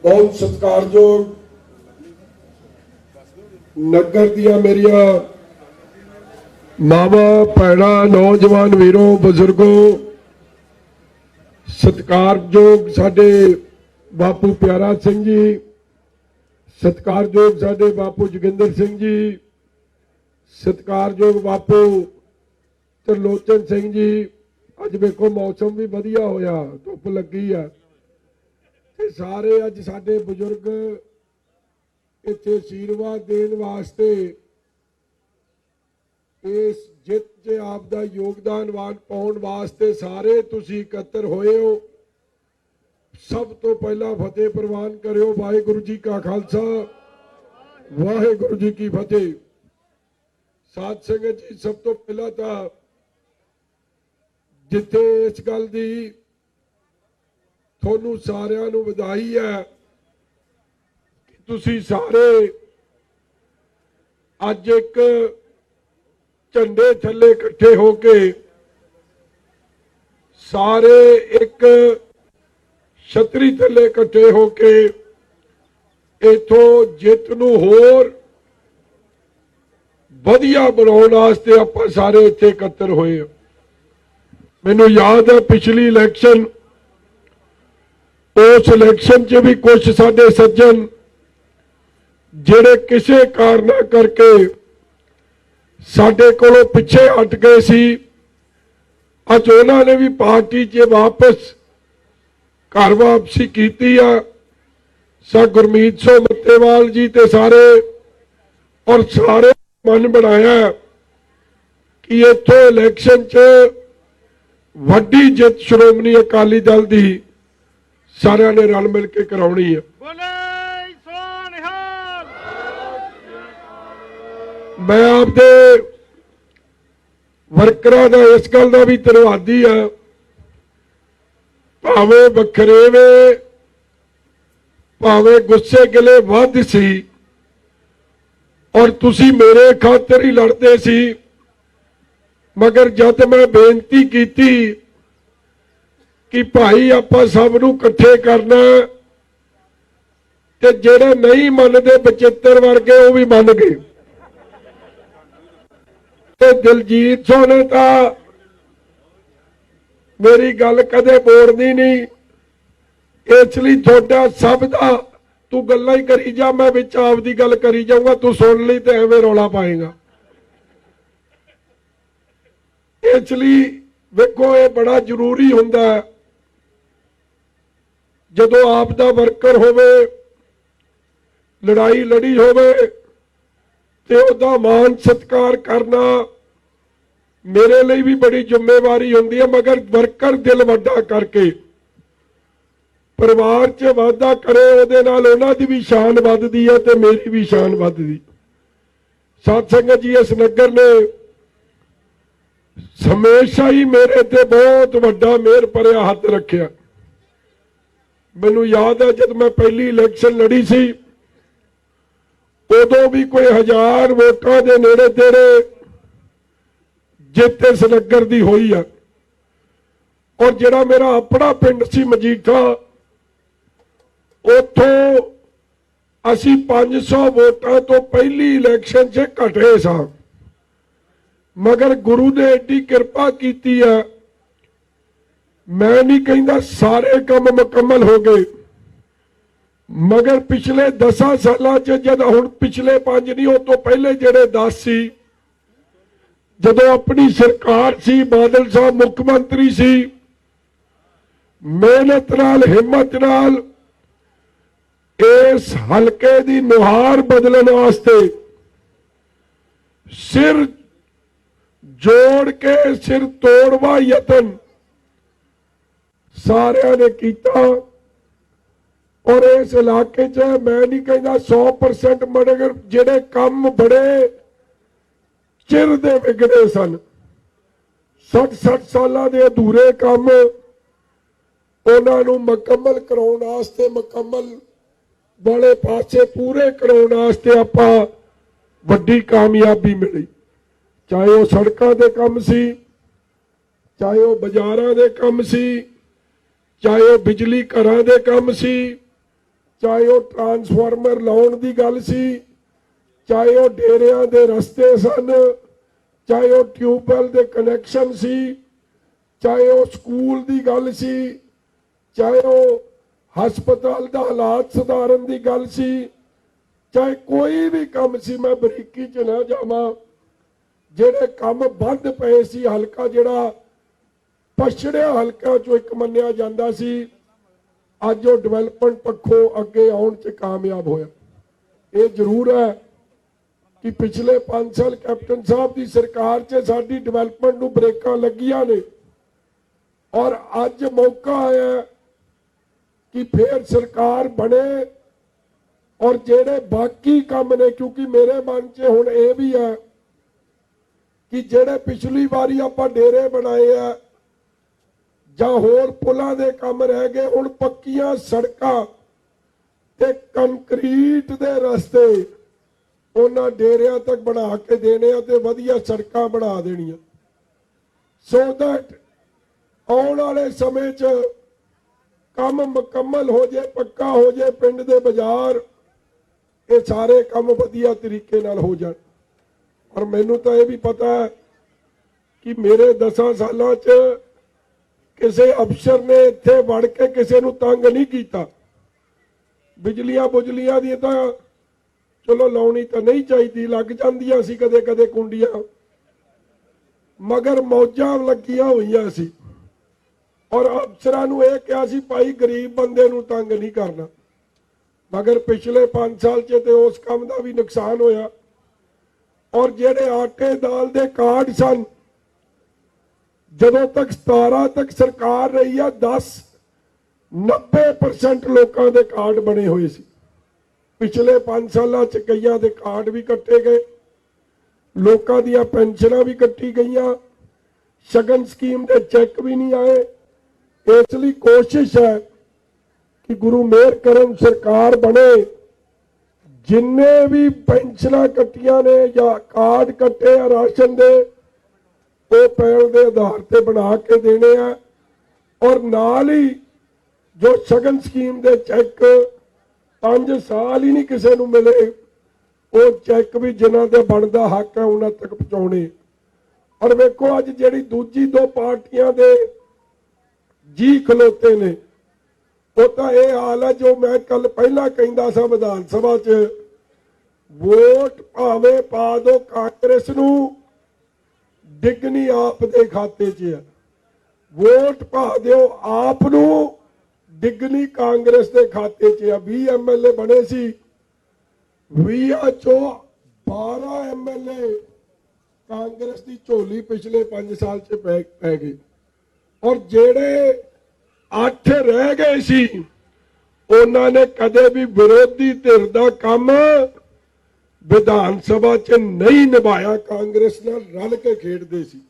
बहुत सत्कारयोग नगर दिया मेरिया मावा भैणा नौजवान वीरों बुजुर्गों, सत्कारयोग साडे बापू प्यारा सिंह जी, सत्कारयोग साडे बापू जोगिंदर सिंह जी, सत्कारयोग बापू त्रिलोचन सिंह जी। अज वेखो मौसम भी वधिया होया, धुप लगी है ते सारे अज साडे बुजुर्ग इत्थे आशीर्वाद देण वास्ते इस जित च आप दा योगदान पाउण वास्ते सारे तुसीं इकत्तर होए हो। सब तो पहला फतेह प्रवान करियो। वाहिगुरू जी का खालसा, वाहिगुरू जी की फतेह। साध संगत जी, सब तो पहला तो जिथे इस गल दी थोनू सारियां नू बधाई है कि तुसी सारे अज एक झंडे थले इकट्ठे होके सारे एक छतरी थले इकट्ठे होके इथों जित नू होर वधिया बनाउण वास्ते आपां सारे इत्थे इकत्तर होए। मैनू याद है पिछली इलैक्शन, उस इलैक्शन च भी कुछ साडे सज्जन जिहड़े किसी कारण करके साडे कोलों पिछे हट गए सी, अज उन्हां ने भी पार्टी च वापस घर वापसी की आ। सा गुरमीत सिंह मत्तेवाल जी ते सारे और सारे मन बनाया कि इत्थों इलैक्शन च वड्डी जित श्रोमणी अकाली दल दी सारिਆਂ ने रल मिल के कराउणी है। मैं आपदे वर्करां दा इस गल दा भी धन्नवादी है, भावे वखरेवे भावे गुस्से गिले वध सी और तुसी मेरे खातर ही लड़ते सी, मगर जब मैं बेनती की कि भाई आपां सब नूं इकट्ठे करना ते जिहड़े नहीं मनदे बचित्तर वर्गे वो भी मन गए। ते दिलजीत सिंह ने तां मेरी गल कदे मोड़नी नहीं, इसलिए थोड़ा सब दा तू गल्लां ही करी जा, मैं विच आपदी गल करी जाऊंगा, तू सुन ली ते एवें रौला पाएगा। इसलिए वेखो ये बड़ा जरूरी हुंदा है जदों आप दा वर्कर होवे, लड़ाई लड़ी होवे ते उहदा मान सत्कार करना मेरे लिए भी बड़ी जिम्मेवारी हुंदी है, मगर वर्कर दिल वड्डा करके परिवार च वाधा करे उहदे नाल उहनां दी भी शान वधदी है ते मेरी भी शान वधदी। साध संगत जी, इस नगर ने हमेशा ही मेरे ते बहुत वड्डा मेहर भरिया हथ रखिया। मैनू याद है जब मैं पहली इलैक्शन लड़ी सी उदों भी कोई 1000 वोटां दे नेड़े तेड़े जित इस नगर दी होई है, और जिहड़ा मेरा अपना पिंड सी मजीठा उथों असी 500 वोटां तो पहली इलैक्शन च घटे सां, मगर गुरु ने एडी किरपा की है। मैं नहीं कहता सारे काम मुकम्मल हो गए, मगर पिछले 10 सालों जब हुण पिछले 5 नहीं उस तो पहले जेडे 10 सी, जदों अपनी सरकार सी, बादल साहब मुख्यमंत्री सी, मेहनत नाल हिम्मत नाल इस हलके दी नुहार बदलने वास्ते सिर जोड़ के सिर तोड़वा यतन सारिਆਂ ने कीता। और इस इलाके च मैं नहीं कहना 100% मगर जेडे काम बड़े चिर दे विगड़े सन, 60 साल के अधूरे काम उन्हां नूं मुकम्मल कराउण वास्ते, मुकम्मल वाले पासे पूरे कराउण वास्ते आपां वड्डी कामयाबी मिली। चाहे वो सड़कों के काम सी, चाहे वो बाजारां दे काम सी, ਚਾਹੇ ਉਹ ਬਿਜਲੀ ਘਰਾਂ ਦੇ ਕੰਮ ਸੀ, ਚਾਹੇ ਉਹ ਟਰਾਂਸਫਾਰਮਰ ਲਾਉਣ ਦੀ ਗੱਲ ਸੀ, ਚਾਹੇ ਉਹ ਡੇਰਿਆਂ ਦੇ ਰਸਤੇ ਸਨ, ਚਾਹੇ ਉਹ ਟਿਊਬਵੈੱਲ ਦੇ ਕਨੈਕਸ਼ਨ ਸੀ, ਚਾਹੇ ਉਹ ਸਕੂਲ ਦੀ ਗੱਲ ਸੀ, ਚਾਹੇ ਉਹ ਹਸਪਤਾਲ ਦਾ ਹਾਲਾਤ ਸੁਧਾਰਨ ਦੀ ਗੱਲ ਸੀ, ਚਾਹੇ ਕੋਈ ਵੀ ਕੰਮ ਸੀ। ਮੈਂ ਬਰੀਕੀ 'ਚ ਨਾ ਜਾਵਾਂ, ਜਿਹੜੇ ਕੰਮ ਬੰਦ ਪਏ ਸੀ, ਹਲਕਾ ਜਿਹੜਾ ਪਛੜਿਆ ਹਲਕਾ 'ਚੋਂ ਇੱਕ ਮੰਨਿਆ ਜਾਂਦਾ ਸੀ, ਅੱਜ ਉਹ ਡਿਵੈਲਪਮੈਂਟ ਪੱਖੋਂ ਅੱਗੇ ਆਉਣ 'ਚ ਕਾਮਯਾਬ ਹੋਇਆ। ਇਹ ਜ਼ਰੂਰ ਹੈ ਕਿ ਪਿਛਲੇ 5 ਸਾਲ ਕੈਪਟਨ ਸਾਹਿਬ ਦੀ ਸਰਕਾਰ 'ਚ ਸਾਡੀ ਡਿਵੈਲਪਮੈਂਟ ਨੂੰ ਬ੍ਰੇਕਾਂ ਲੱਗੀਆਂ ਨੇ, ਔਰ ਅੱਜ ਮੌਕਾ ਆਇਆ ਕਿ ਫੇਰ ਸਰਕਾਰ ਬਣੇ, ਔਰ ਜਿਹੜੇ ਬਾਕੀ ਕੰਮ ਨੇ, ਕਿਉਂਕਿ ਮੇਰੇ ਮਨ 'ਚ ਹੁਣ ਇਹ ਵੀ ਹੈ ਕਿ ਜਿਹੜੇ ਪਿਛਲੀ ਵਾਰੀ ਆਪਾਂ ਡੇਰੇ ਬਣਾਏ ਆ ਜਾਂ ਹੋਰ ਪੁਲਾਂ ਦੇ ਕੰਮ ਰਹਿ ਗਏ, ਹੁਣ ਪੱਕੀਆਂ ਸੜਕਾਂ ਤੇ ਕੰਕਰੀਟ ਦੇ ਰਸਤੇ ਉਹਨਾਂ ਡੇਰਿਆਂ ਤੱਕ ਬਣਾ ਕੇ ਦੇਣੇ ਆ ਤੇ ਵਧੀਆ ਸੜਕਾਂ ਬਣਾ ਦੇਣੀਆਂ, ਸੋ ਦੈਟ ਆਉਣ ਵਾਲੇ ਸਮੇਂ 'ਚ ਕੰਮ ਮੁਕੰਮਲ ਹੋ ਜਾਏ, ਪੱਕਾ ਹੋ ਜਾਏ, ਪਿੰਡ ਦੇ ਬਾਜ਼ਾਰ, ਇਹ ਸਾਰੇ ਕੰਮ ਵਧੀਆ ਤਰੀਕੇ ਨਾਲ ਹੋ ਜਾਣ। ਔਰ ਮੈਨੂੰ ਤਾਂ ਇਹ ਵੀ ਪਤਾ ਹੈ ਕਿ ਮੇਰੇ 10 ਸਾਲਾਂ 'ਚ ਕਿਸੇ ਅਫਸਰ ਨੇ ਇੱਥੇ ਵੜ ਕੇ ਕਿਸੇ ਨੂੰ ਤੰਗ ਨਹੀਂ ਕੀਤਾ। ਬਿਜਲੀਆਂ ਬੁਜਲੀਆਂ ਦੀ ਤਾਂ ਚਲੋ ਲਾਉਣੀ ਤਾਂ ਨਹੀਂ ਚਾਹੀਦੀ, ਲੱਗ ਜਾਂਦੀਆਂ ਸੀ ਕਦੇ ਕਦੇ ਕੁੰਡੀਆਂ, ਮਗਰ ਮੌਜਾਂ ਲੱਗੀਆਂ ਹੋਈਆਂ ਸੀ। ਔਰ ਅਫਸਰਾਂ ਨੂੰ ਇਹ ਕਿਹਾ ਸੀ ਭਾਈ ਗਰੀਬ ਬੰਦੇ ਨੂੰ ਤੰਗ ਨਹੀਂ ਕਰਨਾ, ਮਗਰ ਪਿਛਲੇ 5 ਸਾਲ 'ਚ ਤੇ ਉਸ ਕੰਮ ਦਾ ਵੀ ਨੁਕਸਾਨ ਹੋਇਆ। ਔਰ ਜਿਹੜੇ ਆਟੇ ਦਾਲ ਦੇ ਕਾਰਡ ਸਨ, ਜਦੋਂ ਤੱਕ 17 ਤੱਕ ਸਰਕਾਰ ਰਹੀ ਆ, 90% ਲੋਕਾਂ ਦੇ ਕਾਰਡ ਬਣੇ ਹੋਏ ਸੀ। ਪਿਛਲੇ 5 ਸਾਲਾਂ 'ਚ ਕਈਆਂ ਦੇ ਕਾਰਡ ਵੀ ਕੱਟੇ ਗਏ, ਲੋਕਾਂ ਦੀਆਂ ਪੈਨਸ਼ਨਾਂ ਵੀ ਕੱਟੀ ਗਈਆਂ, ਸ਼ਗਨ ਸਕੀਮ ਦੇ ਚੈੱਕ ਵੀ ਨਹੀਂ ਆਏ। ਇਸ ਲਈ ਕੋਸ਼ਿਸ਼ ਹੈ ਕਿ ਗੁਰੂ ਮਿਹਰ ਕਰਨ ਸਰਕਾਰ ਬਣੇ, ਜਿੰਨੇ ਵੀ ਪੈਨਸ਼ਨਾਂ ਕੱਟੀਆਂ ਨੇ ਜਾਂ ਕਾਰਡ ਕੱਟੇ ਆ ਰਾਸ਼ਨ ਦੇ, ਉਹ ਪਹਿਲ ਦੇ ਆਧਾਰ ਤੇ ਬਣਾ ਕੇ ਦੇਣੇ ਆ। ਔਰ ਨਾਲ ਹੀ ਜੋ ਸ਼ਗਨ ਸਕੀਮ ਦੇ ਚੈੱਕ 5 ਸਾਲ ਹੀ ਨਹੀਂ ਕਿਸੇ ਨੂੰ ਮਿਲੇ, ਉਹ ਚੈੱਕ ਵੀ ਜਿਨ੍ਹਾਂ ਦੇ ਬਣਦਾ ਹੱਕ ਹੈ ਉਹਨਾਂ ਤੱਕ ਪਹੁੰਚਾਉਣੇ। ਔਰ ਵੇਖੋ ਅੱਜ ਜਿਹੜੀ ਦੂਜੀ 2 ਪਾਰਟੀਆਂ ਦੇ ਜੀ ਖਲੋਤੇ ਨੇ, ਉਹ ਤਾਂ ਇਹ ਹਾਲ ਹੈ ਜੋ ਮੈਂ ਕੱਲ ਪਹਿਲਾਂ ਕਹਿੰਦਾ ਸਾਂ ਵਿਧਾਨ ਸਭਾ 'ਚ, ਵੋਟ ਭਾਵੇਂ ਪਾ ਦਿਓ ਕਾਂਗਰਸ ਨੂੰ, ਡਿੱਗਣੀ ਆਪ ਦੇ ਖਾਤੇ 'ਚ ਹੈ। ਵੋਟ ਪਾ ਦਿਓ ਆਪ ਨੂੰ, ਡਿੱਗਣੀ ਕਾਂਗਰਸ ਦੇ ਖਾਤੇ 'ਚ ਹੈ। 20 MLA ਬਣੇ ਸੀ, 20 ਚੋਂ 12 MLA ਕਾਂਗਰਸ ਦੀ ਝੋਲੀ ਪਿਛਲੇ 5 ਸਾਲ 'ਚ ਪੈ ਗਈ। ਔਰ ਜਿਹੜੇ 8 ਰਹਿ ਗਏ ਸੀ, ਉਹਨਾਂ ਨੇ ਕਦੇ ਵੀ ਵਿਰੋਧੀ ਧਿਰ ਦਾ ਕੰਮ ਵਿਧਾਨ ਸਭਾ 'ਚ ਨਹੀਂ ਨਿਭਾਇਆ, ਕਾਂਗਰਸ ਨਾਲ ਰਲ ਕੇ ਖੇਡਦੇ ਸੀ।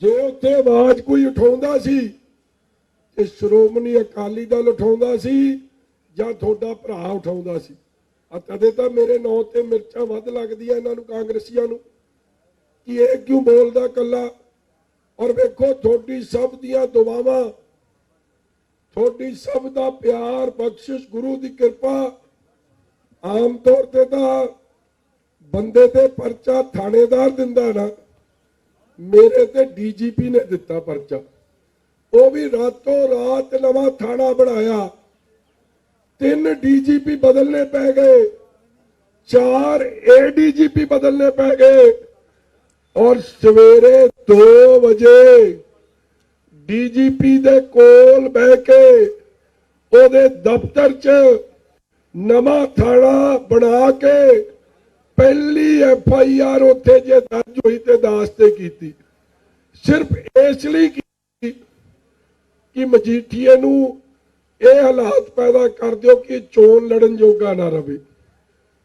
ਜੇ ਉੱਥੇ ਆਵਾਜ਼ ਕੋਈ ਉਠਾਉਂਦਾ ਸੀ ਤੇ ਸ਼੍ਰੋਮਣੀ ਅਕਾਲੀ ਦਲ ਉਠਾਉਂਦਾ ਸੀ ਜਾਂ ਤੁਹਾਡਾ ਭਰਾ ਉਠਾਉਂਦਾ ਸੀ। ਤਦੇ ਤਾਂ ਮੇਰੇ ਨਾਂ ਤੇ ਮਿਰਚਾਂ ਵੱਧ ਲੱਗਦੀਆਂ ਇਹਨਾਂ ਨੂੰ, ਕਾਂਗਰਸੀਆਂ ਨੂੰ, ਕਿ ਇਹ ਕਿਉਂ ਬੋਲਦਾ ਕੱਲਾ। ਔਰ ਵੇਖੋ ਤੁਹਾਡੀ ਸਭ ਦੀਆਂ ਦੁਆਵਾਂ, ਤੁਹਾਡੀ ਸਭ ਦਾ ਪਿਆਰ, ਬਖਸ਼ਿਸ਼, ਗੁਰੂ ਦੀ ਕਿਰਪਾ। ਆਮ ਤੌਰ ਤੇ ਤਾਂ ਬੰਦੇ ਤੇ ਪਰਚਾ ਥਾਣੇਦਾਰ ਦਿੰਦਾ ਨਾ, ਮੇਰੇ ਤੇ DGP ਨੇ ਦਿੱਤਾ ਪਰਚਾ, ਉਹ ਵੀ ਰਾਤੋਂ ਰਾਤ ਨਵਾਂ ਥਾਣਾ ਬਣਾਇਆ। 3 DGP ਬਦਲਨੇ ਪੈ ਗਏ, 4 ADGP ਬਦਲਨੇ ਪੈ ਗਏ। ਔਰ ਸਵੇਰੇ 2 ਵਜੇ DGP ਦੇ ਕੋਲ ਬਹਿ ਕੇ ਉਹਦੇ ਦਫ਼ਤਰ 'ਚ ਨਵਾਂ ਥਾਣਾ ਬਣਾ ਕੇ ਪਹਿਲੀ FIR ਉੱਥੇ ਜੇ ਦਰਜ ਹੋਈ ਤੇ ਦਾਸ ਤੇ ਕੀਤੀ, ਸਿਰਫ ਇਸ ਲਈ ਕਿ ਮਜੀਠੀਏ ਨੂੰ ਇਹ ਹਾਲਾਤ ਪੈਦਾ ਕਰ ਦਿਓ ਕਿ ਚੋਣ ਲੜਨ ਜੋਗਾ ਨਾ ਰਵੇ।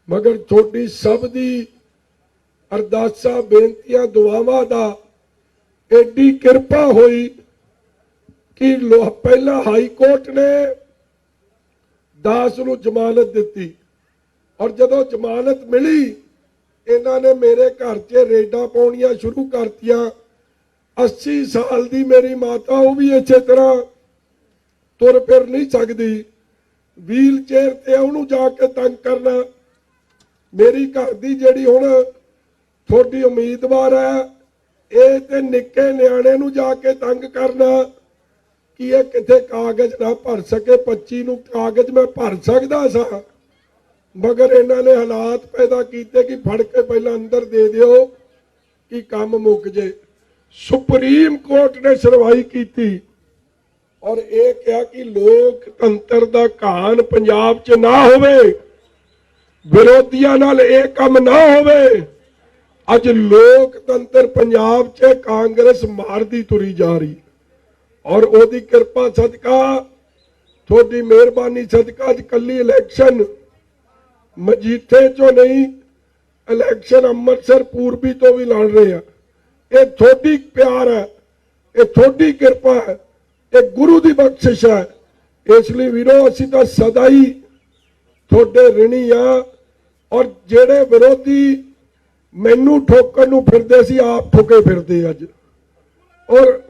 ਮਗਰ ਤੁਹਾਡੀ ਸਭ ਦੀ ਅਰਦਾਸਾਂ, ਬੇਨਤੀਆਂ, ਦੁਆਵਾਂ ਦਾ ਐਡੀ ਕਿਰਪਾ ਹੋਈ ਕਿ ਪਹਿਲਾਂ ਹਾਈ ਕੋਰਟ ਨੇ ਦਾਸ ਨੂੰ ਜ਼ਮਾਨਤ ਦਿੱਤੀ, ਔਰ ਜਦੋਂ ਜ਼ਮਾਨਤ ਮਿਲੀ ਇਹਨਾਂ ਨੇ ਮੇਰੇ ਘਰ 'ਚ ਰੇਡਾਂ ਪਾਉਣੀਆਂ ਸ਼ੁਰੂ ਕਰਤੀਆਂ। 80 ਸਾਲ ਦੀ ਮੇਰੀ ਮਾਤਾ, ਉਹ ਵੀ ਇਸੇ ਤਰ੍ਹਾਂ ਤੁਰ ਫਿਰ ਨਹੀਂ ਸਕਦੀ, ਵੀਲ ਚੇਅਰ ਤੇ ਉਹਨੂੰ ਜਾ ਕੇ ਤੰਗ ਕਰਨਾ। ਮੇਰੀ ਘਰ ਦੀ ਜਿਹੜੀ ਹੁਣ ਤੁਹਾਡੀ ਉਮੀਦਵਾਰ ਹੈ, ਇਹ ਤੇ ਨਿੱਕੇ ਨਿਆਣੇ ਨੂੰ ਜਾ ਕੇ ਤੰਗ ਕਰਨਾ ਕਿ ਇਹ ਕਿਤੇ ਕਾਗਜ਼ ਨਾ ਭਰ ਸਕੇ। 25 ਨੂੰ ਕਾਗਜ਼ ਮੈਂ ਭਰ ਸਕਦਾ ਸਾਂ, ਮਗਰ ਇਹਨਾਂ ਨੇ ਹਾਲਾਤ ਪੈਦਾ ਕੀਤੇ ਕਿ ਫੜ ਕੇ ਪਹਿਲਾਂ ਅੰਦਰ ਦੇ ਦਿਓ ਕਿ ਕੰਮ ਮੁੱਕ ਜੇ। ਸੁਪਰੀਮ ਕੋਰਟ ਨੇ ਸੁਣਵਾਈ ਕੀਤੀ ਔਰ ਇਹ ਕਿਹਾ ਕਿ ਲੋਕਤੰਤਰ ਦਾ ਘਾਣ ਪੰਜਾਬ 'ਚ ਨਾ ਹੋਵੇ, ਵਿਰੋਧੀਆਂ ਨਾਲ ਇਹ ਕੰਮ ਨਾ ਹੋਵੇ। ਅੱਜ ਲੋਕਤੰਤਰ ਪੰਜਾਬ 'ਚ ਕਾਂਗਰਸ ਮਾਰਦੀ ਤੁਰੀ ਜਾ ਰਹੀ ਔਰ ਉਹਦੀ ਕਿਰਪਾ ਸਦਕਾ, ਤੁਹਾਡੀ ਮਿਹਰਬਾਨੀ ਸਦਕਾ ਅੱਜ ਕੱਲੀ ਇਲੈਕਸ਼ਨ ਮਜੀਠੇ 'ਚੋਂ ਨਹੀਂ, ਇਲੈਕਸ਼ਨ ਅੰਮ੍ਰਿਤਸਰ ਪੂਰਬੀ ਤੋਂ ਵੀ ਲੜ ਰਹੇ ਆ। ਇਹ ਤੁਹਾਡੀ ਪਿਆਰ ਹੈ, ਇਹ ਤੁਹਾਡੀ ਕਿਰਪਾ ਹੈ, ਇਹ ਗੁਰੂ ਦੀ ਬਖਸ਼ਿਸ਼ ਹੈ। ਇਸ ਲਈ ਵੀਰੋ ਅਸੀਂ ਤਾਂ ਸਦਾ ਹੀ ਤੁਹਾਡੇ ਰਿਣੀ ਆ। ਔਰ ਜਿਹੜੇ ਵਿਰੋਧੀ ਮੈਨੂੰ ਠੋਕਣ ਨੂੰ ਫਿਰਦੇ ਸੀ, ਆਪ ਠੋਕੇ ਫਿਰਦੇ ਅੱਜ। ਔਰ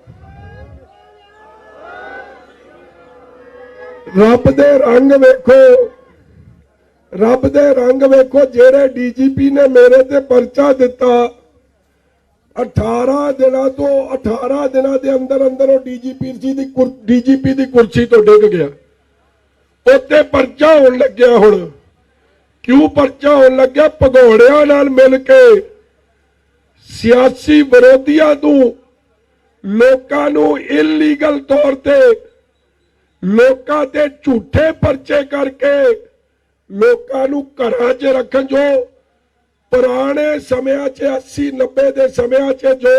ਰੱਬ ਦੇ ਰੰਗ ਵੇਖੋ, ਰੱਬ ਦੇ ਰੰਗ ਵੇਖੋ। ਜਿਹੜੇ ਡੀਜੀਪੀ ਨੇ ਮੇਰੇ ਤੇ ਪਰਚਾ ਦਿੱਤਾ, 18 ਦਿਨਾਂ ਦੇ ਅੰਦਰ ਉਹ ਡੀਜੀਪੀ ਦੀ ਕੁਰਸੀ ਤੋਂ ਡਿੱਗ ਗਿਆ। ਉੱਤੇ ਪਰਚਾ ਹੋਣ ਲੱਗਿਆ। ਹੁਣ ਕਿਉਂ ਪਰਚਾ ਹੋਣ ਲੱਗਿਆ? ਭਗੌੜਿਆਂ ਨਾਲ ਮਿਲ ਕੇ ਸਿਆਸੀ ਵਿਰੋਧੀਆਂ ਨੂੰ, ਲੋਕਾਂ ਨੂੰ ਇਲੀਗਲ ਤੌਰ ਤੇ ਲੋਕਾਂ ਤੇ ਝੂਠੇ ਪਰਚੇ ਕਰਕੇ ਲੋਕਾਂ ਨੂੰ ਘਰਾਂ 'ਚ ਰੱਖਣ। ਜੋ ਪੁਰਾਣੇ ਸਮਿਆਂ 'ਚ 80-90 ਦੇ ਸਮਿਆਂ 'ਚ ਜੋ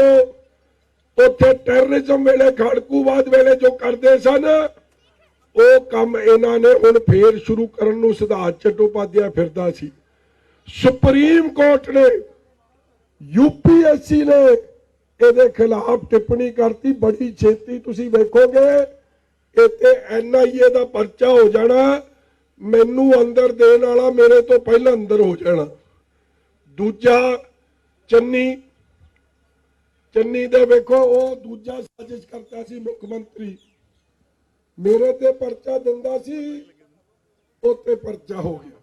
ਉੱਥੇ ਟੈਰਰਿਜ਼ਮ ਵੇਲੇ, ਖਾੜਕੂਵਾਦ ਵੇਲੇ ਜੋ ਕਰਦੇ ਸਨ, ਉਹ ਕੰਮ ਇਹਨਾਂ ਨੇ ਹੁਣ ਫੇਰ ਸ਼ੁਰੂ ਕਰਨ ਨੂੰ ਸਿਧਾਰਥ ਚੱਟੋਪਾਧਿਆਏ ਫਿਰਦਾ ਸੀ। ਸੁਪਰੀਮ ਕੋਰਟ ਨੇ, UPSC ਨੇ ਇਹਦੇ ਖਿਲਾਫ ਟਿੱਪਣੀ ਕਰਤੀ। ਬੜੀ ਛੇਤੀ ਤੁਸੀਂ ਵੇਖੋਗੇ ਇੱਥੇ NIA ਦਾ ਪਰਚਾ ਹੋ ਜਾਣਾ। ਮੈਨੂੰ ਅੰਦਰ ਦੇਣ ਵਾਲਾ ਮੇਰੇ ਤੋਂ ਪਹਿਲਾਂ ਅੰਦਰ ਹੋ ਜਾਣਾ। ਦੂਜਾ ਚੰਨੀ ਦੇ ਵੇਖੋ, ਉਹ ਦੂਜਾ ਸਾਜ਼ਿਸ਼ ਕਰਤਾ ਸੀ ਮੁੱਖ ਮੰਤਰੀ, ਮੇਰੇ ਤੇ ਪਰਚਾ ਦਿੰਦਾ ਸੀ, ਉੱਤੇ ਪਰਚਾ ਹੋ ਗਿਆ।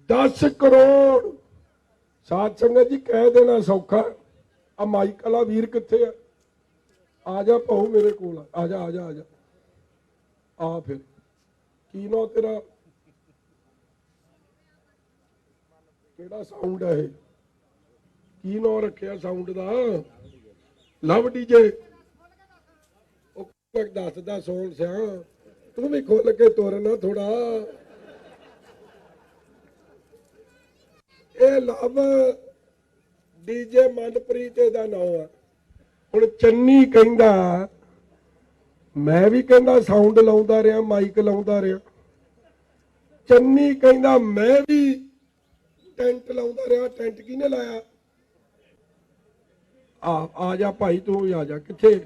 10 ਕਰੋੜ ਸਾਧ ਸੰਗਤ ਜੀ ਕਹਿ ਦੇਣਾ ਸੌਖਾ। ਆ ਮਾਈਕ ਵਾਲਾ ਵੀਰ ਕਿੱਥੇ ਆ ਜਾ ਭਾਊ ਮੇਰੇ ਕੋਲ, ਆ ਜਾ ਆ ਫਿਰ ਕੀ ਨਾ ਤੇਰਾ, ਕਿਹੜਾ ਸਾਊਂਡ ਹੈ ਇਹ? ਕੀ ਨਾਂ ਰੱਖਿਆ ਸਾਊਂਡ ਦਾ? ਲਵ ਡੀਜੇ। ਉਹ ਦੱਸਦਾ ਸੋਣ ਸਿਆ, ਤੂੰ ਵੀ ਖੁੱਲ ਕੇ ਤੁਰਨਾ ਥੋੜਾ। ਇਹ ਲਵ ਡੀਜੇ ਮਨਪ੍ਰੀਤ ਦਾ ਨਾਮ ਆ। ਹੁਣ ਚੰਨੀ ਕਹਿੰਦਾ, ਮੈਂ ਵੀ ਕਹਿੰਦਾ ਸਾਊਂਡ ਲਾਉਂਦਾ ਰਿਹਾ, ਮਾਈਕ ਲਾਉਂਦਾ ਰਿਹਾ। ਚੰਨੀ ਕਹਿੰਦਾ ਮੈਂ ਵੀ ਟੈਂਟ ਲਾਉਂਦਾ ਰਿਹਾ। ਟੈਂਟ ਕਿਹਨੇ ਲਾਇਆ? ਆ ਜਾ ਭਾਈ, ਤੂੰ ਵੀ ਆ ਜਾ। ਕਿੱਥੇ?